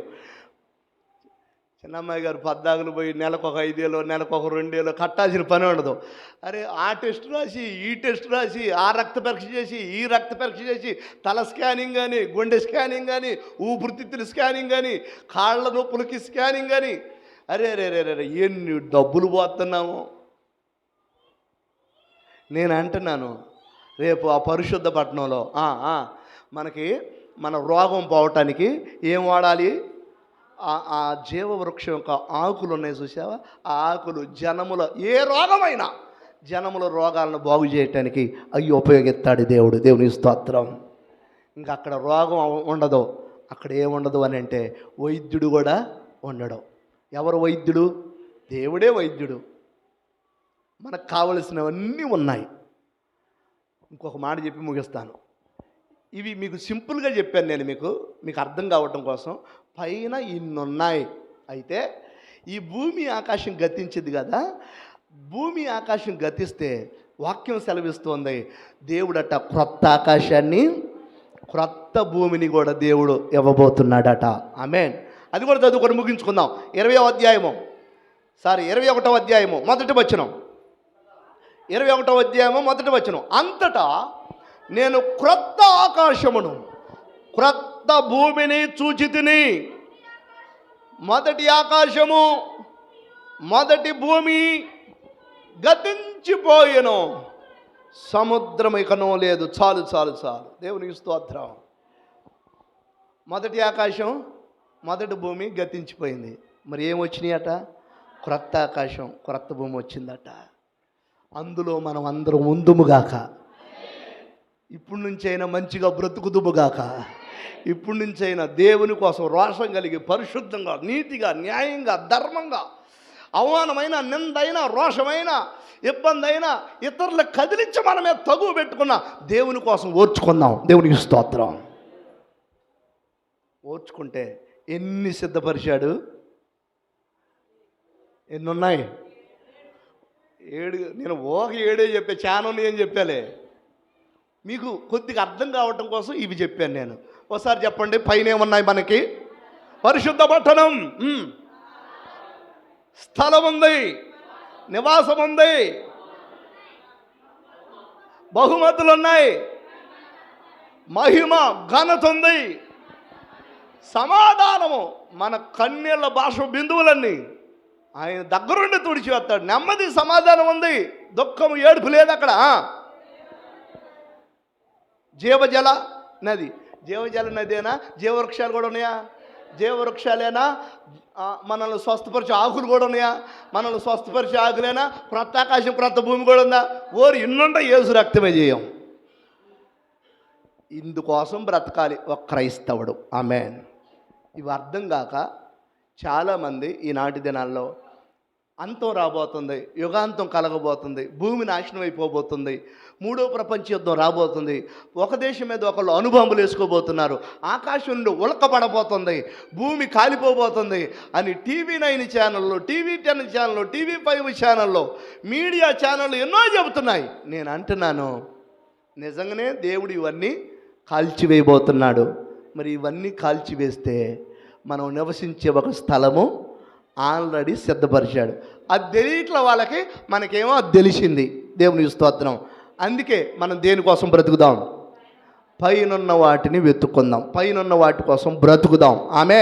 చిన్నమ్మాయి గారు పద్దాకులు పోయి నెలకు ఒక 5 ఏళ్ళు నెలకు ఒక 2 ఏళ్ళు కట్టాల్సిన పని ఉండదు. అరే ఆ టెస్ట్ రాసి ఈ టెస్ట్ రాసి ఆ రక్త పరీక్ష చేసి ఈ రక్త పరీక్ష చేసి తల స్కానింగ్ కానీ గుండె స్కానింగ్ కానీ ఊపిరితిత్తుల స్కానింగ్ కానీ కాళ్ళ నొప్పులకి స్కానింగ్ కానీ అరే రే రే రే ఎన్ని డబ్బులు పోతున్నాము. నేను అంటున్నాను, రేపు ఆ పరిశుద్ధ పట్టణంలో మనకి మన రోగం పోవటానికి ఏం వాడాలి? ఆ జీవవృక్షం యొక్క ఆకులు ఉన్నాయి చూసావా? ఆ ఆకులు జనముల ఏ రోగమైనా జనముల రోగాలను బాగు చేయటానికి అవి ఉపయోగిస్తాడు దేవుడు. దేవుని స్తోత్రం. ఇంకా అక్కడ రోగం ఉండదు. అక్కడ ఏముండదు అని అంటే వైద్యుడు కూడా ఉండడు. ఎవరు వైద్యుడు? దేవుడే వైద్యుడు. మనకు కావలసినవన్నీ ఉన్నాయి. ఇంకొక మాట చెప్పి ముగిస్తాను. ఇవి మీకు సింపుల్గా చెప్పాను నేను, మీకు అర్థం కావటం కోసం. పైన ఇన్నున్నాయి. అయితే ఈ భూమి ఆకాశం గతించింది కదా, భూమి ఆకాశం గతిస్తే వాక్యం సెలవిస్తోంది, దేవుడట క్రొత్త ఆకాశాన్ని క్రొత్త భూమిని కూడా దేవుడు ఇవ్వబోతున్నాడట. ఆమేన్. అది కూడా చదువుకొని ముగించుకుందాం. 21వ అధ్యాయము మొదటి వచనం. 21వ అధ్యాయము మొదటి వచనం. అంతటా నేను క్రొత్త ఆకాశమును క్రొత్త భూమిని చూచితిని. మొదటి ఆకాశము మొదటి భూమి గతించిపోయెను, సముద్రం ఇకనో లేదు. చాలు చాలు చాలు. దేవునికి స్తోత్రం. మొదటి ఆకాశం మొదటి భూమి గతించిపోయింది. మరి ఏమొచ్చినాయట? క్రొత్త ఆకాశం క్రొత్త భూమి వచ్చిందట. అందులో మనం అందరం ఉందుముగాక. ఇప్పటి నుంచైనా మంచిగా బ్రతుకుదుముగాక. ఇప్పటి నుంచైనా దేవుని కోసం రోషం కలిగి పరిశుద్ధంగా నీతిగా న్యాయంగా ధర్మంగా అవమానమైన నిందైన రోషమైన ఇబ్బంది అయినా ఇతరుల కదిలించి మనమే తగువ పెట్టుకున్న దేవుని కోసం ఓర్చుకుందాం. దేవునికి స్తోత్రం. ఓర్చుకుంటే ఎన్ని సిద్ధపరిచాడు? ఎన్నున్నాయి? 7. నేను ఒక 7 చెప్పా, ఛానల్ ఏం చెప్పాలే. మీకు కొద్దిగా అర్థం కావటం కోసం ఇవి చెప్పాను నేను. ఒకసారి చెప్పండి. పైన ఏమున్నాయి మనకి? పరిశుద్ధ పట్టణం, స్థలం ఉంది, నివాసం ఉంది, బహుమతులు ఉన్నాయి, మహిమ ఘనత ఉంది, సమాధానము. మన కన్నీళ్ళ భాష బిందువులన్నీ ఆయన దగ్గరుండి తుడిచివేస్తాడు. నెమ్మది సమాధానం ఉంది, దుఃఖము ఏడుపు లేదు అక్కడ. జీవజల నది. జీవజల నదేనా? జీవవృక్షాలు కూడా ఉన్నాయా? జీవవృక్షాలేనా? మనల్ని స్వస్థపరిచే ఆకులు కూడా ఉన్నాయా? మనల్ని స్వస్థపరిచే ఆకులేనా? క్రొత్త ఆకాశం క్రొత్త భూమి కూడా ఉందా? ఓరు ఇన్నుండ యేసు రక్తమే చేయం. ఇందుకోసం బ్రతకాలి ఒక క్రైస్తవుడు. ఆమేన్. ఇవి అర్థం కాక చాలామంది ఈనాటి దినాల్లో అంతం రాబోతుంది, యుగాంతం కలగబోతుంది, భూమి నాశనం అయిపోబోతుంది, మూడో ప్రపంచ యుద్ధం రాబోతుంది, ఒక దేశం మీద ఒకళ్ళు అణుబాంబులు వేసుకోబోతున్నారు, ఆకాశం నుండి ఉలకపడబోతుంది, భూమి కాలిపోబోతుంది అని TV9 ఛానల్లో, TV10 ఛానల్లో, TV5 ఛానల్లో, మీడియా ఛానళ్ళు ఎన్నో చెబుతున్నాయి. నేను అంటున్నాను, నిజంగానే దేవుడు ఇవన్నీ కాల్చివేయబోతున్నాడు. మరి ఇవన్నీ కాల్చివేస్తే మనం నివసించే ఒక స్థలము ఆల్రెడీ సిద్ధపరిచాడు. అది తెలియట్ల వాళ్ళకి, మనకేమో అది తెలిసింది. దేవుని స్తోత్రం. అందుకే మనం దేనికోసం బ్రతుకుదాం? పైనున్న వాటిని వెతుక్కుందాం, పైనున్న వాటి కోసం బ్రతుకుదాం. ఆమె